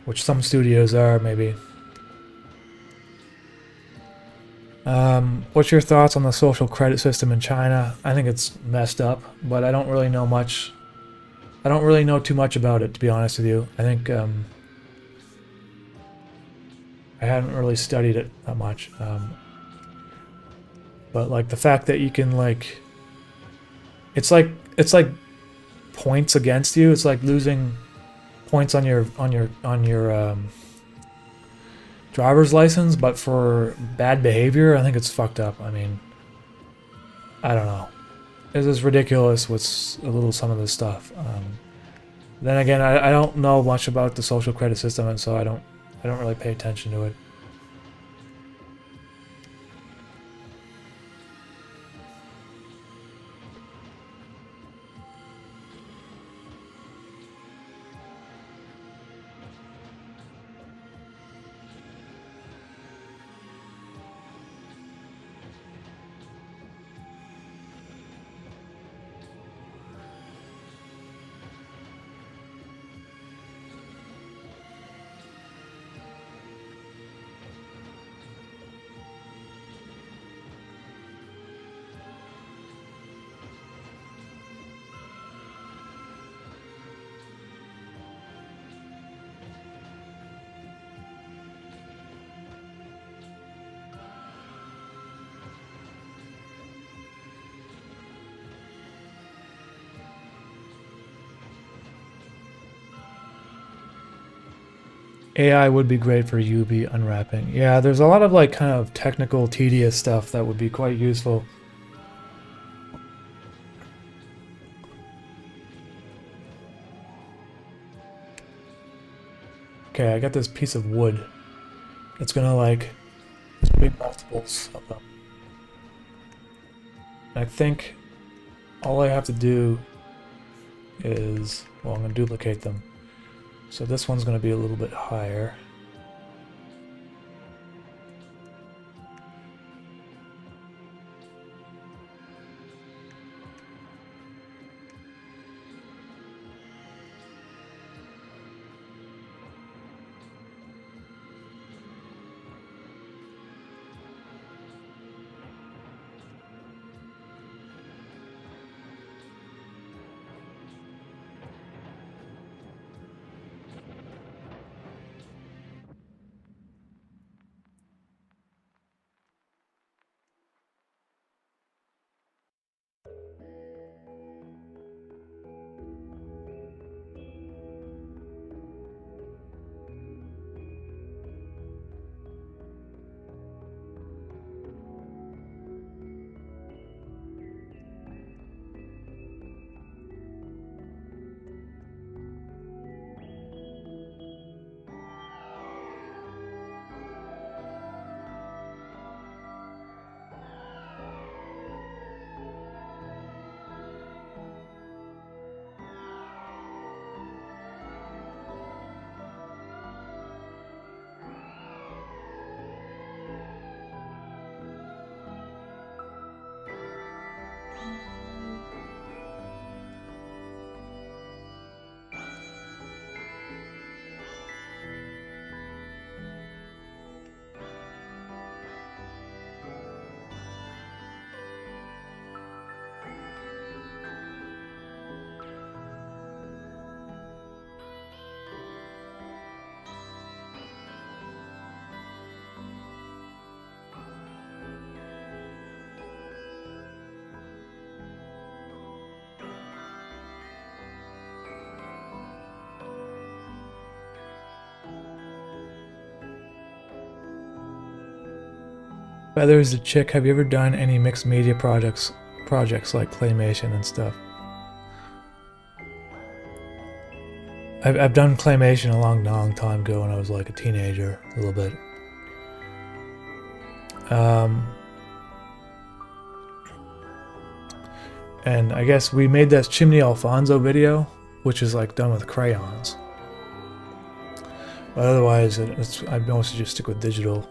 which some studios are, maybe. What's your thoughts on the social credit system in China? I think it's messed up, but I don't really know much. I don't really know too much about it, to be honest with you. I think I hadn't really studied it that much. But like the fact that you can like, it's like points against you. It's like losing points on your driver's license, but for bad behavior. I think it's fucked up. I mean, I don't know. It's just ridiculous with some of this stuff. Then again, I don't know much about the social credit system, and so I don't really pay attention to it. AI would be great for UV unwrapping. Yeah, there's a lot of like kind of technical, tedious stuff that would be quite useful. Okay, I got this piece of wood. It's gonna like, there's gonna be multiples of them. I think all I have to do is, well, I'm gonna duplicate them. So this one's gonna be a little bit higher. Feather's a chick. Have you ever done any mixed media projects like claymation and stuff? I've done claymation a long time ago when I was like a teenager, a little bit. And I guess we made that Chimney Alfonso video, which is like done with crayons. But otherwise, I mostly just stick with digital.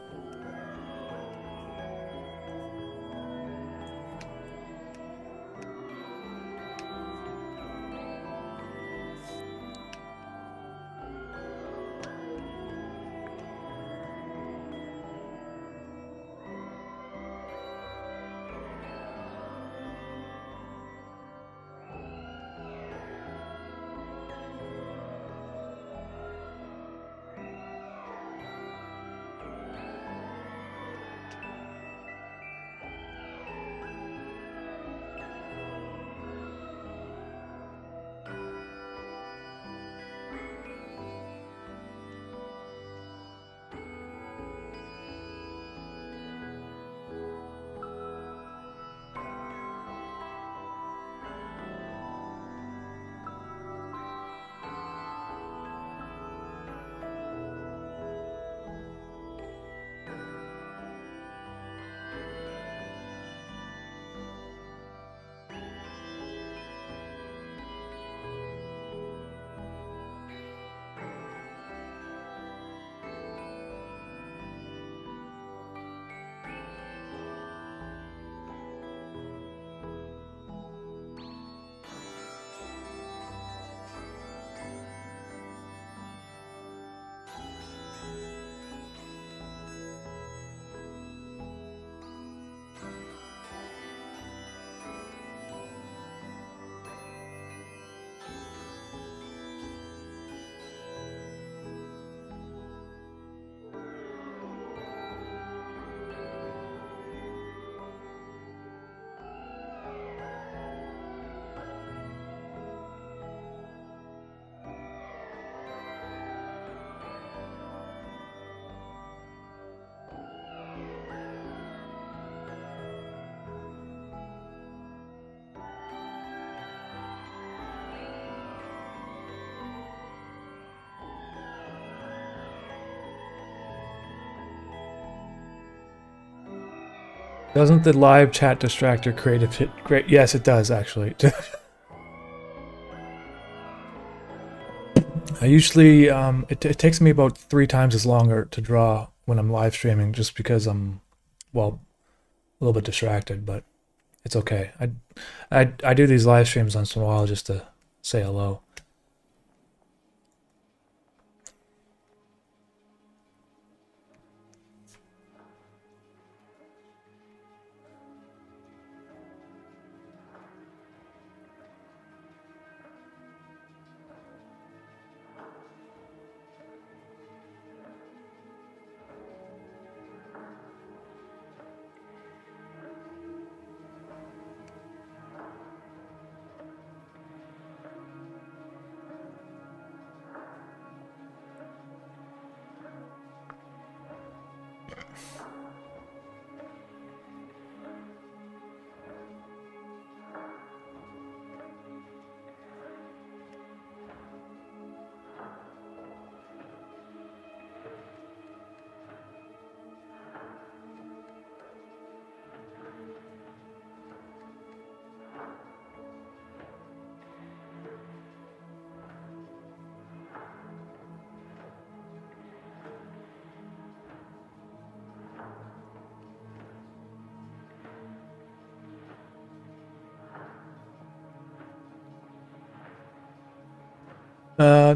Doesn't the live chat distractor create a pit? Great. Yes, it does actually. I usually it takes me about 3 times as longer to draw when I'm live streaming, just because I'm, well, a little bit distracted, but it's okay. I do these live streams once in a while just to say hello.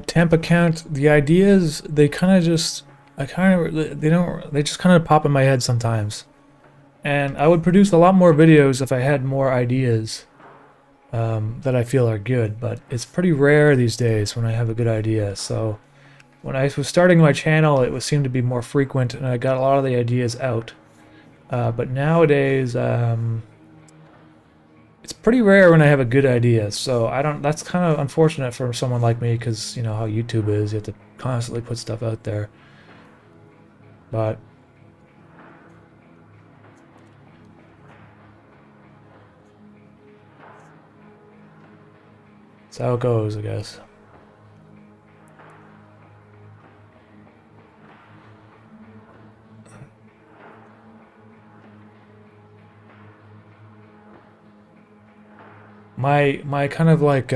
Tampa count, the ideas, they kind of just, they just kind of pop in my head sometimes. And I would produce a lot more videos if I had more ideas that I feel are good, but it's pretty rare these days when I have a good idea. So when I was starting my channel, it seemed to be more frequent, and I got a lot of the ideas out. But nowadays, it's pretty rare when I have a good idea, so I don't. That's kind of unfortunate for someone like me, because you know how YouTube is. You have to constantly put stuff out there. But that's how it goes, I guess. My kind of like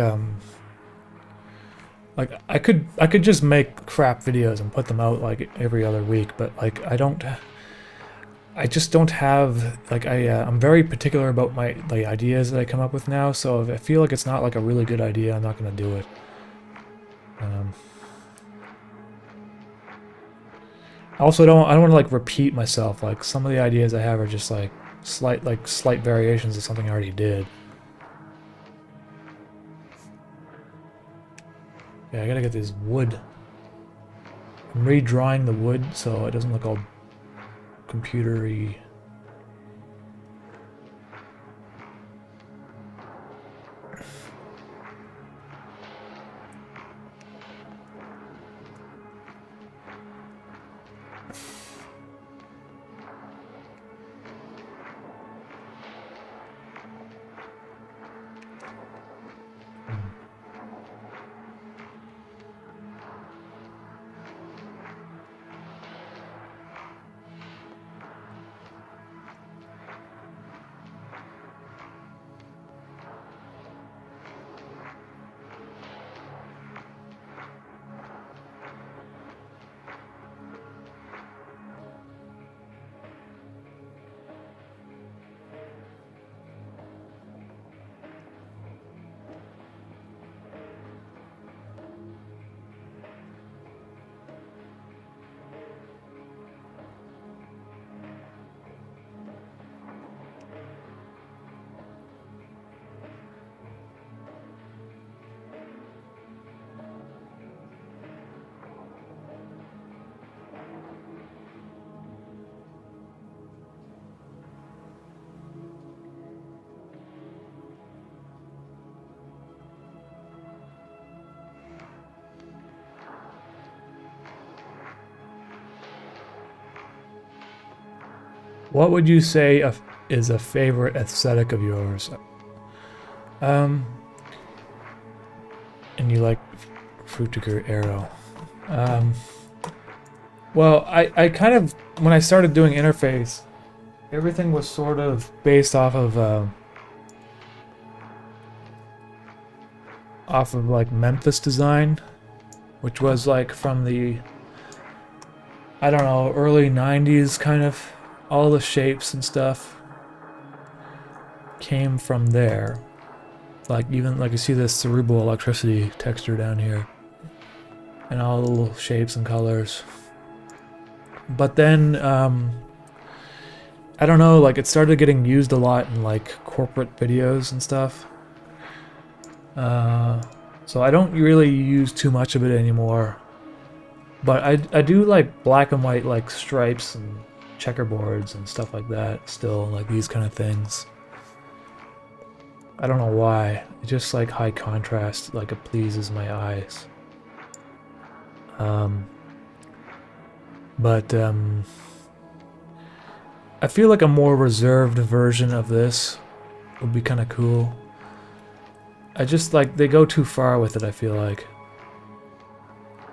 I could just make crap videos and put them out like every other week, but like I just don't have, like, I'm very particular about the ideas that I come up with now, so if I feel like it's not like a really good idea, I'm not gonna do it. I also don't want to like repeat myself. Like some of the ideas I have are just like slight variations of something I already did. Yeah, I gotta get this wood. I'm redrawing the wood so it doesn't look all computery. What would you say is a favorite aesthetic of yours? And you like Fruitiger Arrow. Well, I kind of, when I started doing interface, everything was sort of based off of like Memphis design, which was like from the, I don't know, early 90s kind of. All the shapes and stuff came from there. Like even like you see this cerebral electricity texture down here. And all the little shapes and colors. But then I don't know, like it started getting used a lot in like corporate videos and stuff. So I don't really use too much of it anymore. But I do like black and white like stripes and checkerboards and stuff like that still, like these kind of things. I don't know why. It's just like high contrast, like it pleases my eyes. I feel like a more reserved version of this would be kind of cool. I just like, they go too far with it, I feel like.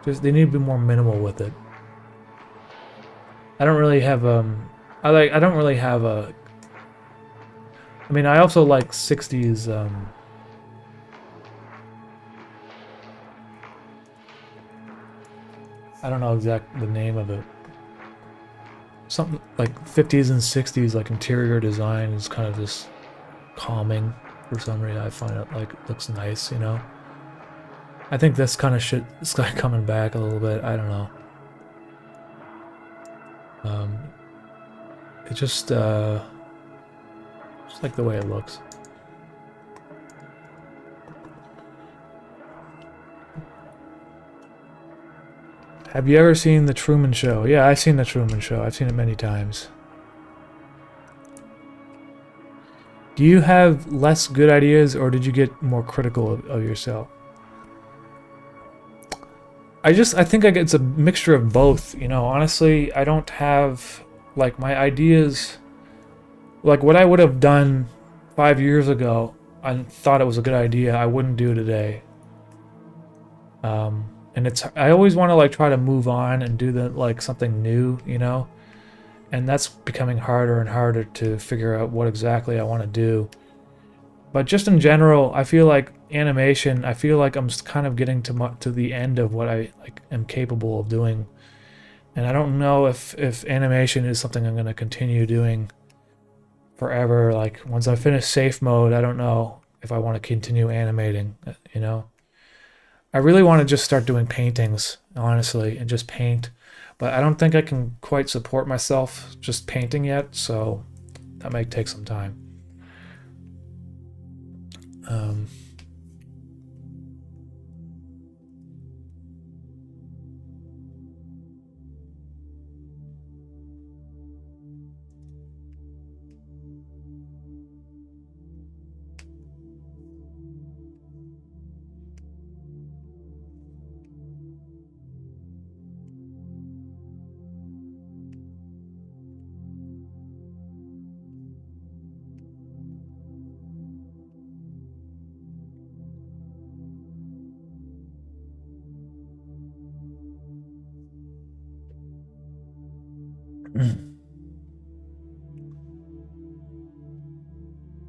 Just, they need to be more minimal with it. I don't really have, I don't really have a... I mean, I also like 60s, I don't know exact the name of it. Something like 50s and 60s, like interior design is kind of just calming for some reason. I find it like looks nice, you know. I think this kind of shit is like coming back a little bit. I don't know. It just like the way it looks. Have you ever seen The Truman Show? Yeah, I've seen The Truman Show. I've seen it many times. Do you have less good ideas, or did you get more critical of yourself? I think it's a mixture of both, you know. Honestly, I don't have, like, my ideas, like what I would have done 5 years ago, I thought it was a good idea, I wouldn't do today. And I always want to like try to move on and do something new, you know? And that's becoming harder and harder to figure out what exactly I want to do. But just in general, I feel like animation, I feel like I'm kind of getting to the end of what I am capable of doing. And I don't know if animation is something I'm going to continue doing forever. Like once I finish safe mode, I don't know if I want to continue animating, you know? I really want to just start doing paintings, honestly, and just paint. But I don't think I can quite support myself just painting yet, so that might take some time.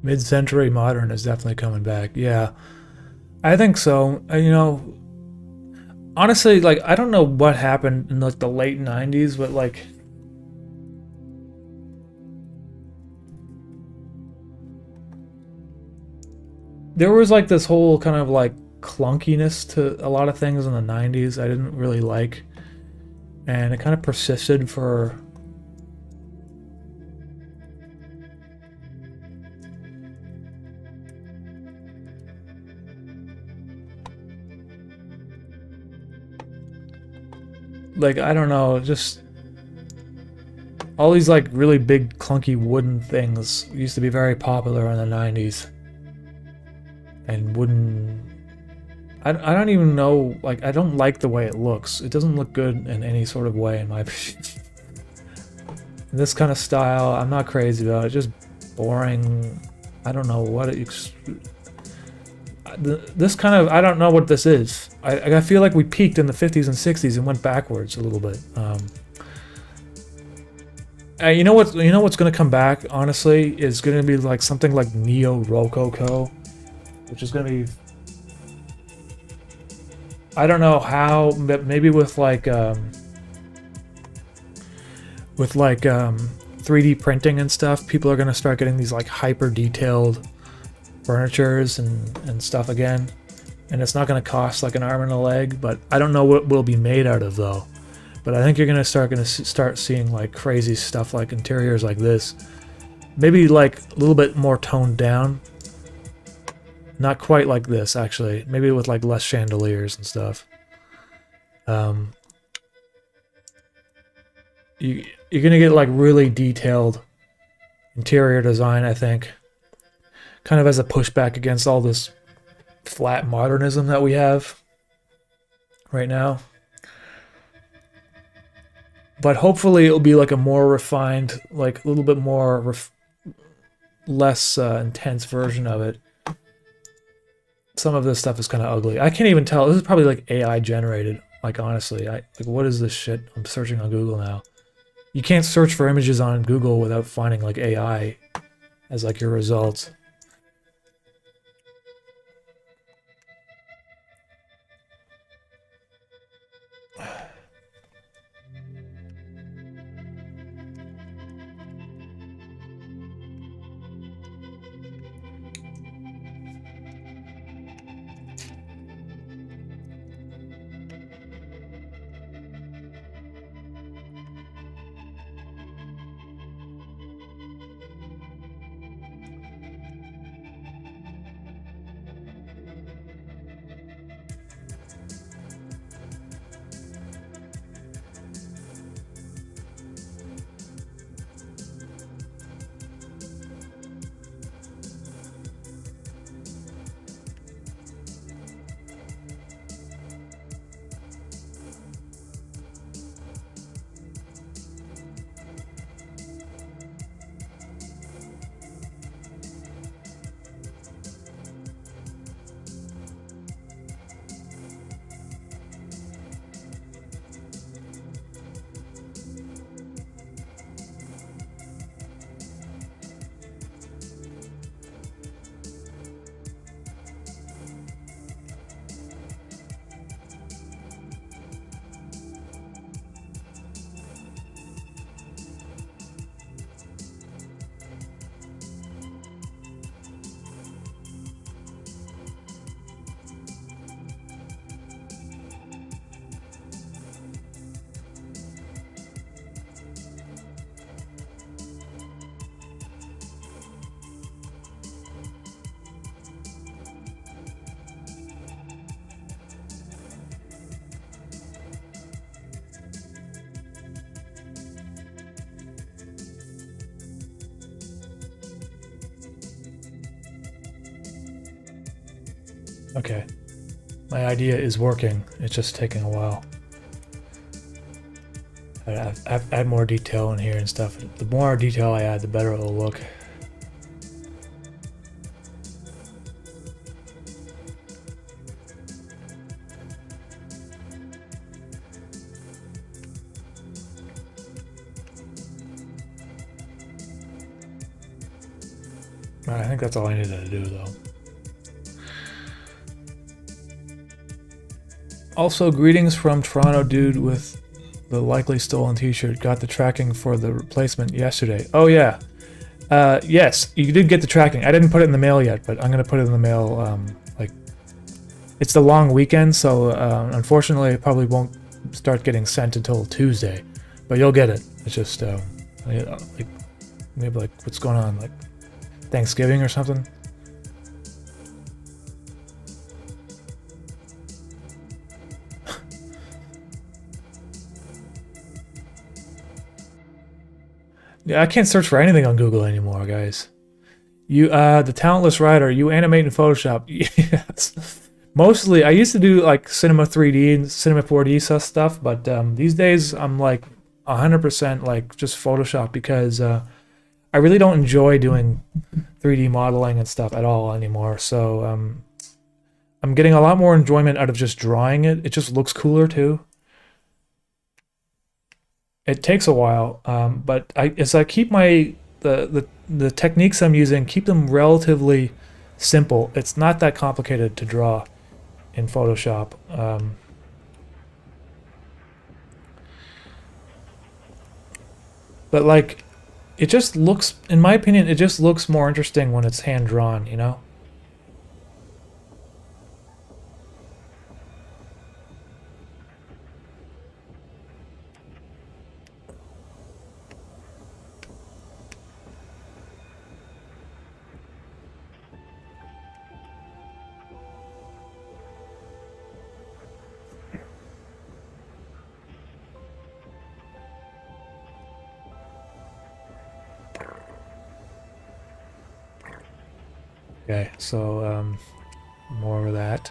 Mid-century modern is definitely coming back. Yeah, I think so. You know, honestly, like I don't know what happened in like the late 90s, but like there was like this whole kind of like clunkiness to a lot of things in the 90s I didn't really like, and it kind of persisted for like, I don't know, just all these like really big clunky wooden things used to be very popular in the 90s. And wooden, I don't even know, like I don't like the way it looks. It doesn't look good in any sort of way in my opinion. This kind of style, I'm not crazy about it. Just boring. I don't know what it. This kind of, I don't know what this is. I feel like we peaked in the 50s and 60s and went backwards a little bit. You know what? You know what's gonna come back? Honestly, is gonna be like something like Neo Rococo, which is gonna be. I don't know how, but maybe with like 3D printing and stuff, people are gonna start getting these like hyper detailed furnitures and stuff again, and it's not gonna cost like an arm and a leg. But I don't know what will be made out of though. But I think you're gonna start seeing like crazy stuff like interiors like this, maybe like a little bit more toned down. Not quite like this actually. Maybe with like less chandeliers and stuff. You're gonna get like really detailed interior design, I think. Kind of as a pushback against all this flat modernism that we have right now. But hopefully it'll be like a more refined, like a little bit more less intense version of it. Some of this stuff is kind of ugly. I can't even tell. This is probably like AI generated. Like honestly, like what is this shit? I'm searching on Google now. You can't search for images on Google without finding like AI as like your results. Okay. My idea is working. It's just taking a while. I've add more detail in here and stuff. The more detail I add, the better it'll look. I think that's all I needed to do, though. Also, greetings from Toronto dude with the likely stolen t-shirt. Got the tracking for the replacement yesterday. Oh yeah. Yes, you did get the tracking. I didn't put it in the mail yet, but I'm going to put it in the mail. Like, it's the long weekend, so unfortunately it probably won't start getting sent until Tuesday. But you'll get it. It's just, like, maybe like, what's going on? Like, Thanksgiving or something? Yeah, I can't search for anything on Google anymore, guys. You, the talentless writer, you animate in Photoshop. Yes. Mostly, I used to do like Cinema 3D and Cinema 4D stuff, but these days I'm like 100% like just Photoshop because I really don't enjoy doing 3D modeling and stuff at all anymore. So I'm getting a lot more enjoyment out of just drawing it. It just looks cooler too. it takes a while, but as I keep the techniques I'm using, keep them relatively simple. It's not that complicated to draw in Photoshop. But like, it just looks, in my opinion, it just looks more interesting when it's hand drawn, you know? Okay, so more of that.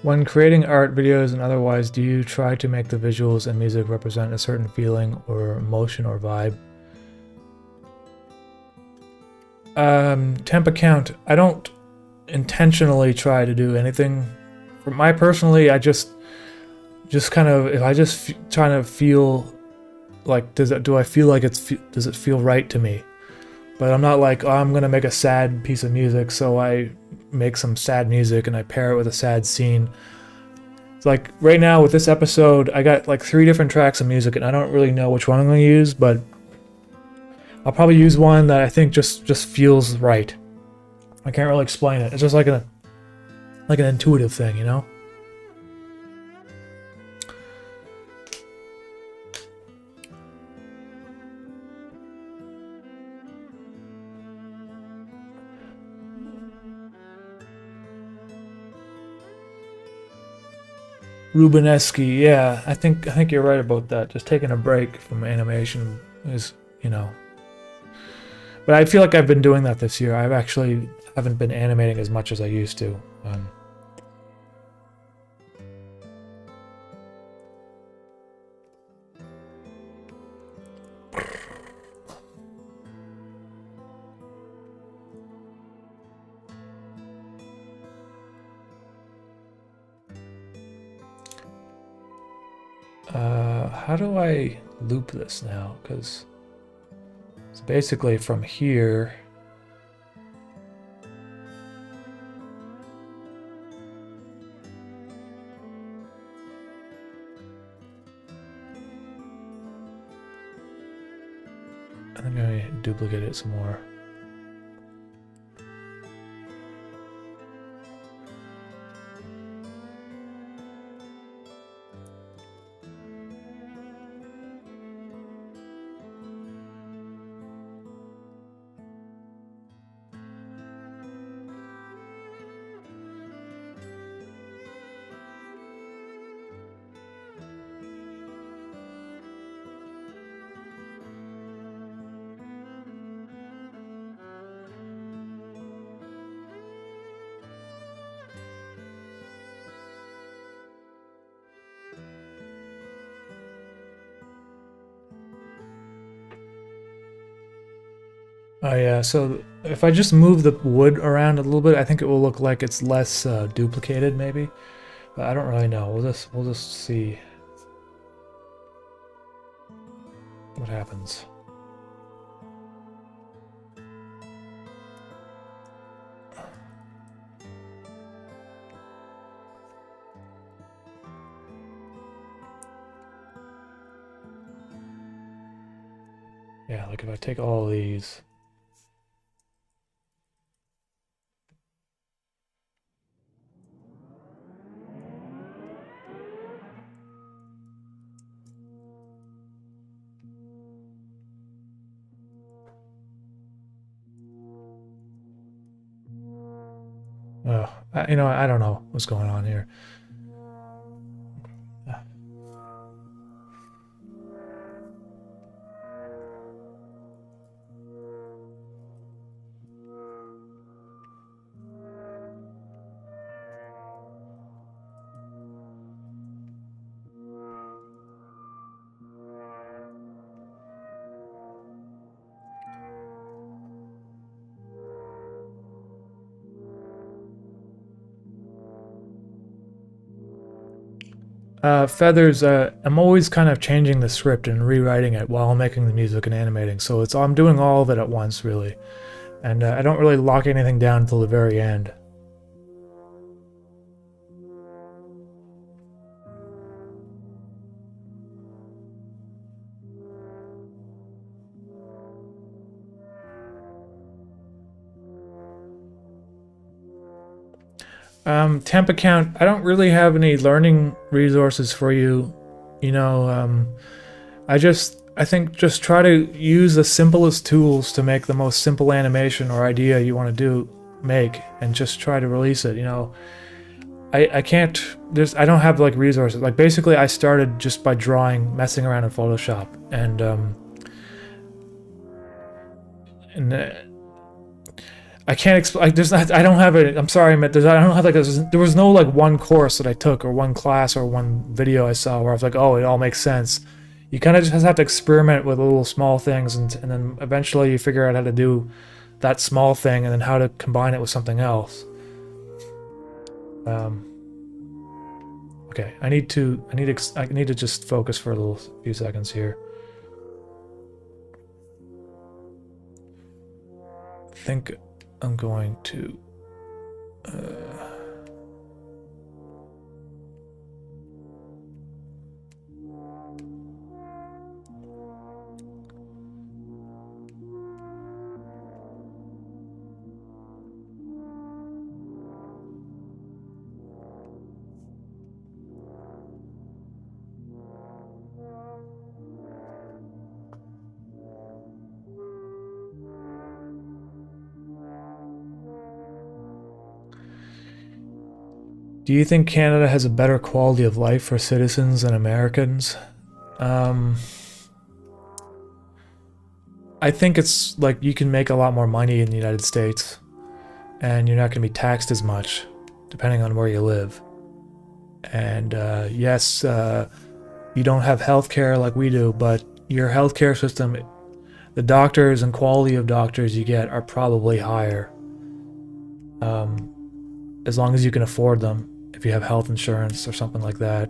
When creating art, videos, and otherwise, do you try to make the visuals and music represent a certain feeling or emotion or vibe? Temp account, I don't intentionally try to do anything. For my personally, I just kind of, if I just trying to feel like, do I feel like does it feel right to me? But I'm not like, oh, I'm gonna make a sad piece of music, so I make some sad music and I pair it with a sad scene. It's like right now with this episode, I got like 3 different tracks of music and I don't really know which one I'm gonna use, but I'll probably use one that I think just feels right. I can't really explain it. It's just like an intuitive thing, you know? Rubenesque, yeah, I think you're right about that. Just taking a break from animation is, you know. But I feel like I've been doing that this year. I've actually haven't been animating as much as I used to. How do I loop this now? Because it's basically from here. I'm going to duplicate it some more. Oh yeah, so if I just move the wood around a little bit, I think it will look like it's less duplicated, maybe. But I don't really know. We'll just see what happens. Yeah, like if I take all these. Oh, I don't know what's going on here. Feathers, I'm always kind of changing the script and rewriting it while making the music and animating, so I'm doing all of it at once, really. And I don't really lock anything down until the very end. Temp account, I don't really have any learning resources for you. I think just try to use the simplest tools to make the most simple animation or idea you want to make, and just try to release it. I can't, I don't have like resources. Like basically I started just by messing around in Photoshop, and I can't explain. Like, I don't have it. I'm sorry, Matt. I don't have there was no like one course that I took or one class or one video I saw where I was like, oh, it all makes sense. You kind of just have to experiment with little small things, and then eventually you figure out how to do that small thing, and then how to combine it with something else. Okay, I need to just focus for a few seconds here. I think I'm going to Do you think Canada has a better quality of life for citizens than Americans? I think it's like you can make a lot more money in the United States, and you're not going to be taxed as much, depending on where you live. And yes, you don't have healthcare like we do, but your healthcare system, the doctors and quality of doctors you get are probably higher, as long as you can afford them. If you have health insurance or something like that.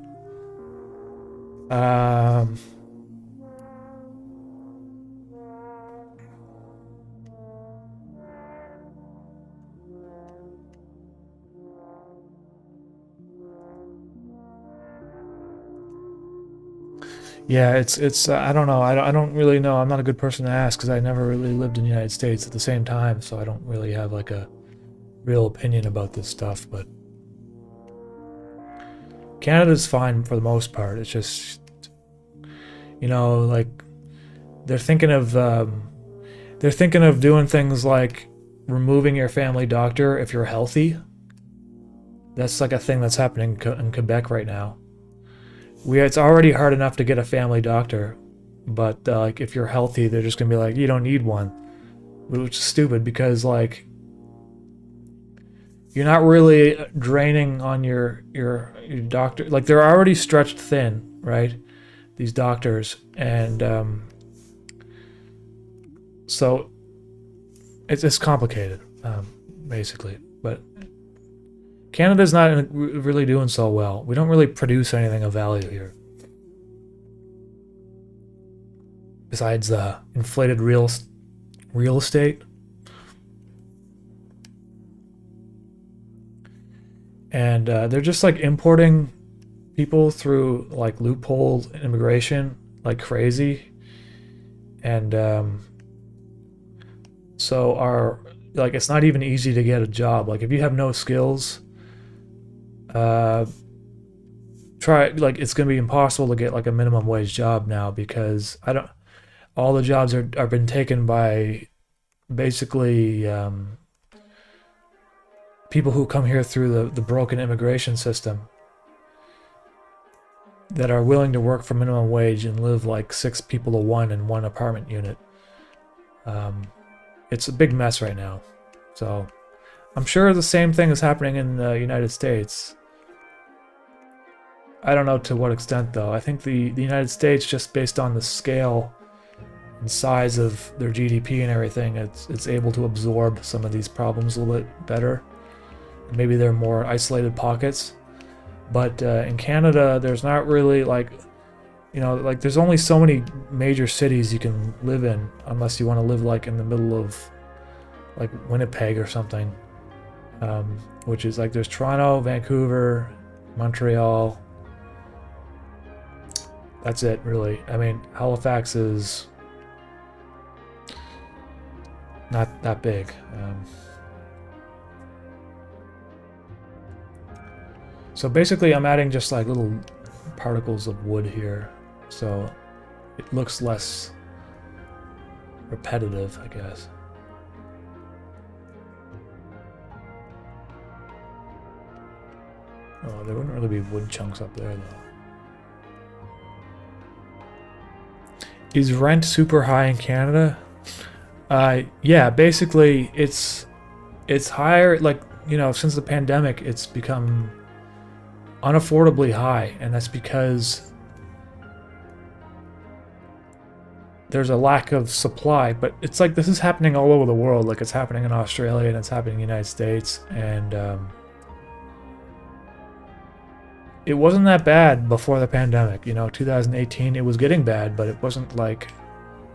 Yeah, it's I don't know. I don't really know. I'm not a good person to ask because I never really lived in the United States at the same time, so I don't really have like a real opinion about this stuff, but Canada's fine for the most part. It's just, like they're thinking of doing things like removing your family doctor if you're healthy. That's like a thing that's happening in Quebec right now. It's already hard enough to get a family doctor, but like if you're healthy, they're just gonna be like, you don't need one, which is stupid because like you're not really draining on your doctor. Like they're already stretched thin, right? These doctors, and so it's complicated, basically. But Canada's not really doing so well. We don't really produce anything of value here. Besides the inflated real estate. And they're just like importing people through like loophole immigration like crazy. And so it's not even easy to get a job. Like if you have no skills, it's gonna be impossible to get like a minimum wage job now, because all the jobs are been taken by basically people who come here through the broken immigration system that are willing to work for minimum wage and live like 6 people to one in one apartment unit. It's a big mess right now. So I'm sure the same thing is happening in the United States. I don't know to what extent though. I think the United States, just based on the scale and size of their GDP and everything, it's able to absorb some of these problems a little bit better. Maybe they're more isolated pockets. But in Canada, there's not really there's only so many major cities you can live in, unless you want to live like in the middle of like Winnipeg or something, which is like there's Toronto, Vancouver, Montreal. That's it, really. I mean, Halifax is not that big. So basically I'm adding just like little particles of wood here, so it looks less repetitive, I guess. Oh, there wouldn't really be wood chunks up there though. Is rent super high in Canada? Yeah, basically it's higher, like, you know, since the pandemic it's become unaffordably high, and that's because there's a lack of supply. But it's like this is happening all over the world. Like it's happening in Australia and it's happening in the United States, and it wasn't that bad before the pandemic. You know, 2018 it was getting bad, but it wasn't like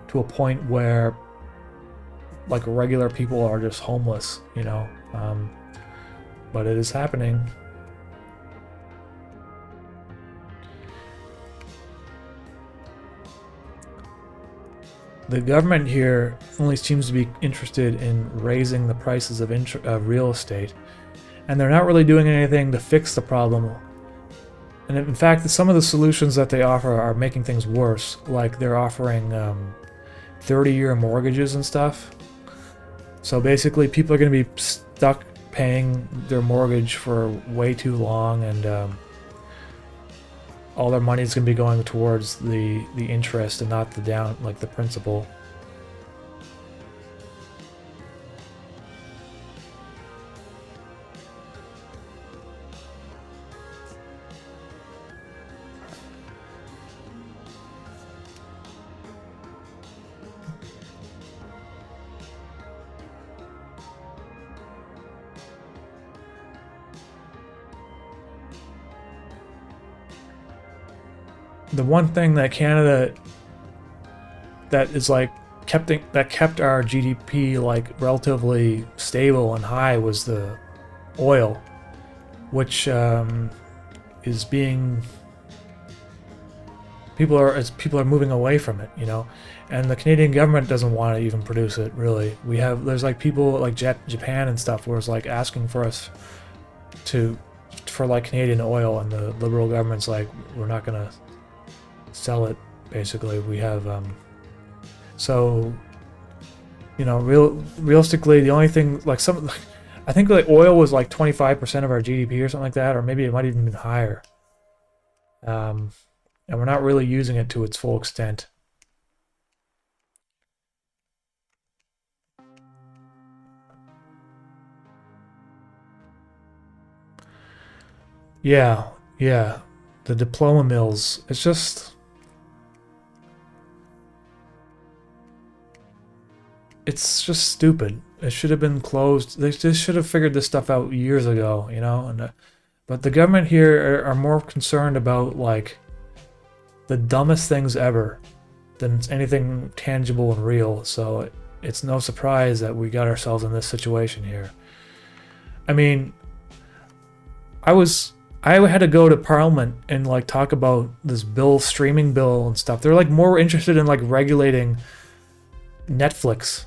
to a point where like regular people are just homeless, you know. But it is happening. The government here only seems to be interested in raising the prices of real estate, and they're not really doing anything to fix the problem. And in fact, some of the solutions that they offer are making things worse. Like they're offering 30-year mortgages and stuff. So basically, people are going to be stuck paying their mortgage for way too long, and all their money is going to be going towards the interest and not the principal. The one thing that Canada that is like kept our GDP like relatively stable and high was the oil, which is being people are moving away from it, you know, and the Canadian government doesn't want to even produce it really. There's like people like Japan and stuff where it's like asking for us for like Canadian oil, and the Liberal government's like, we're not gonna sell it. Basically, we have so, you know, realistically the only thing like I think like oil was like 25% of our GDP or something like that, or maybe it might even been higher, and we're not really using it to its full extent. Yeah, the diploma mills, it's just it's just stupid. It should have been closed. They just should have figured this stuff out years ago, you know. But the government here are more concerned about like the dumbest things ever than anything tangible and real. So it's no surprise that we got ourselves in this situation here. I mean, I had to go to Parliament and like talk about this streaming bill and stuff. They're like more interested in like regulating Netflix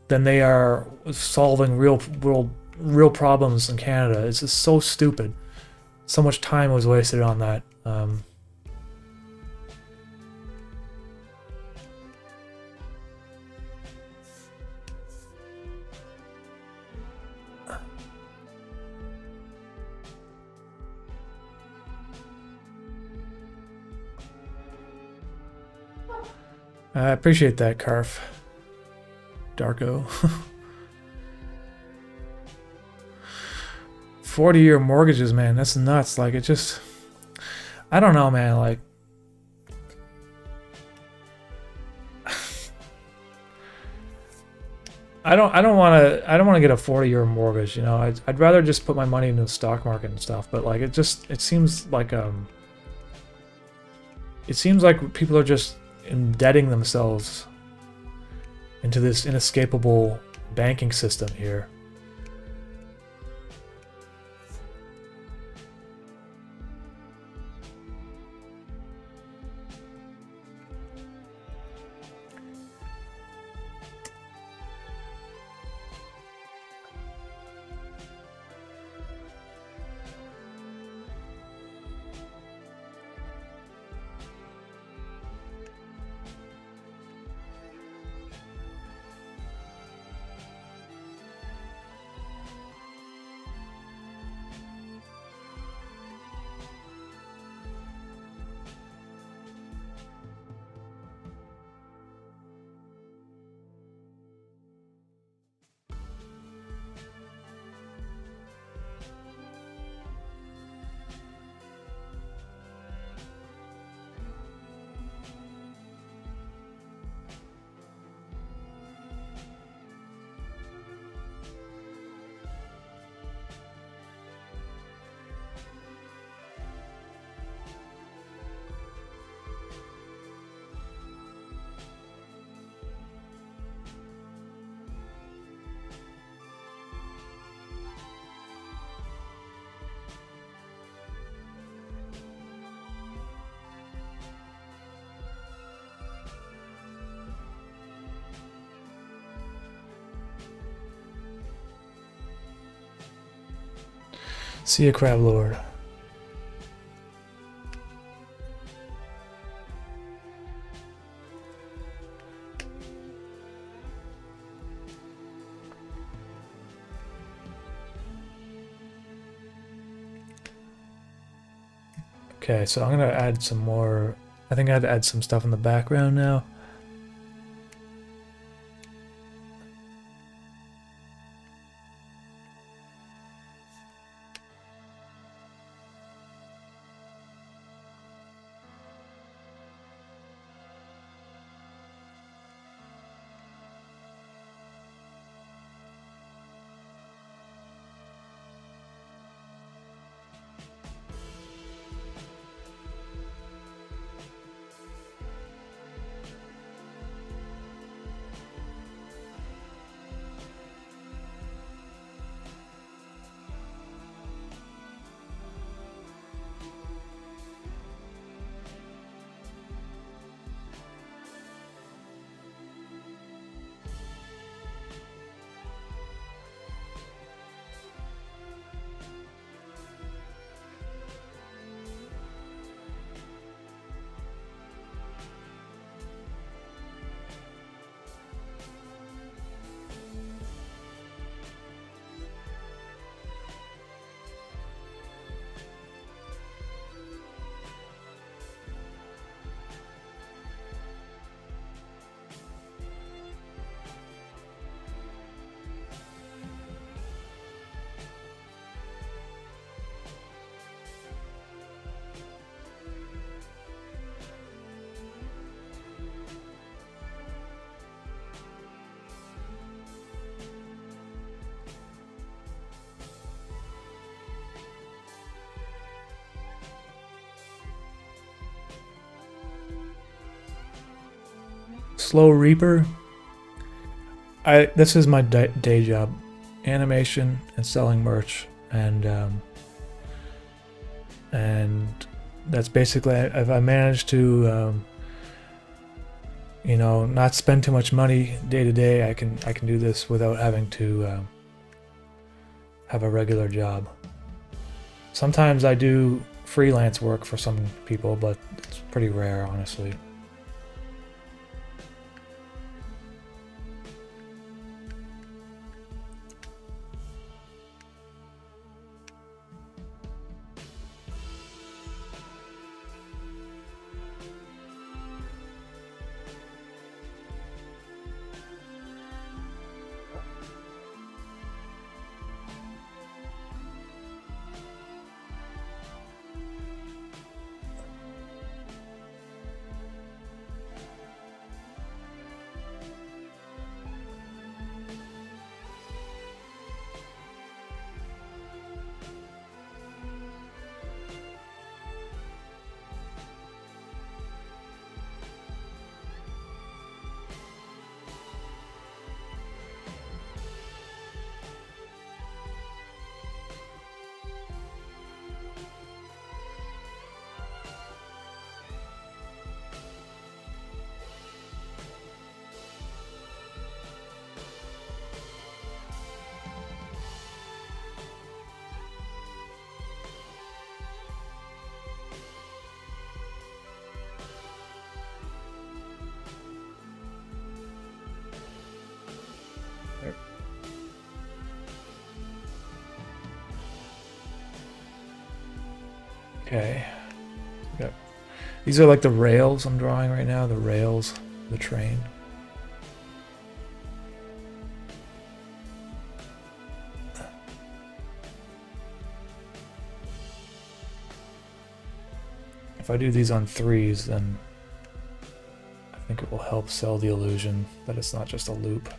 than they are solving real problems in Canada. It's just so stupid. So much time was wasted on that. I appreciate that, Carf. Darko. 40-year mortgages, man, that's nuts. Like, it just... I don't know, man, like... I don't want to get a 40-year mortgage, you know. I'd rather just put my money into the stock market and stuff, but like it seems like people are just indebting themselves into this inescapable banking system here. See ya, Crab Lord. Okay, so I'm gonna add some more. I think I had to add some stuff in the background now. slow reaper. This is my day job, animation and selling merch, and that's basically, if I manage to you know, not spend too much money day to day, I can do this without having to have a regular job. Sometimes I do freelance work for some people, but it's pretty rare, honestly. Okay. Yep. These are like the rails I'm drawing right now, the rails, the train. If I do these on 3s, then I think it will help sell the illusion that it's not just a loop.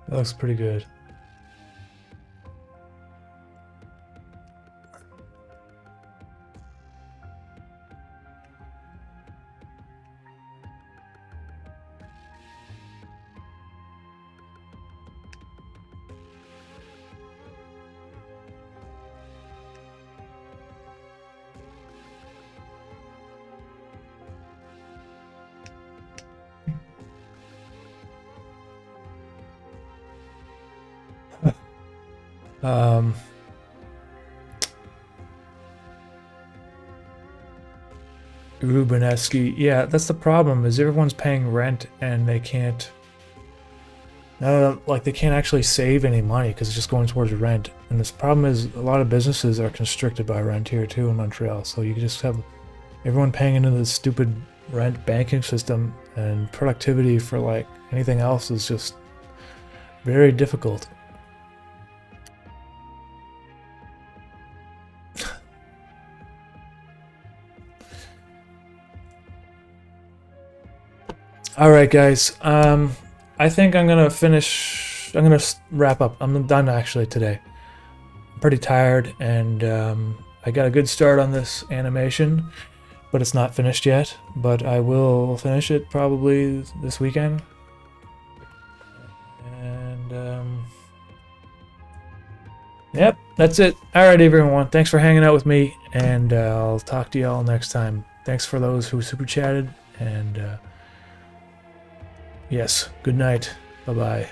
That looks pretty good. Rubenesky, yeah, that's the problem, is everyone's paying rent and they can't, like they can't actually save any money because it's just going towards rent. And this problem is a lot of businesses are constricted by rent here too in Montreal, so you just have everyone paying into this stupid rent banking system, and productivity for like anything else is just very difficult. All right, guys. I think I'm gonna finish. I'm gonna wrap up. I'm done actually today. I'm pretty tired, and I I got a good start on this animation, but it's not finished yet. But I will finish it probably this weekend. And yep, that's it. Alright, everyone. Thanks for hanging out with me, and I'll talk to you all next time. Thanks for those who super chatted, and yes, good night. Bye bye.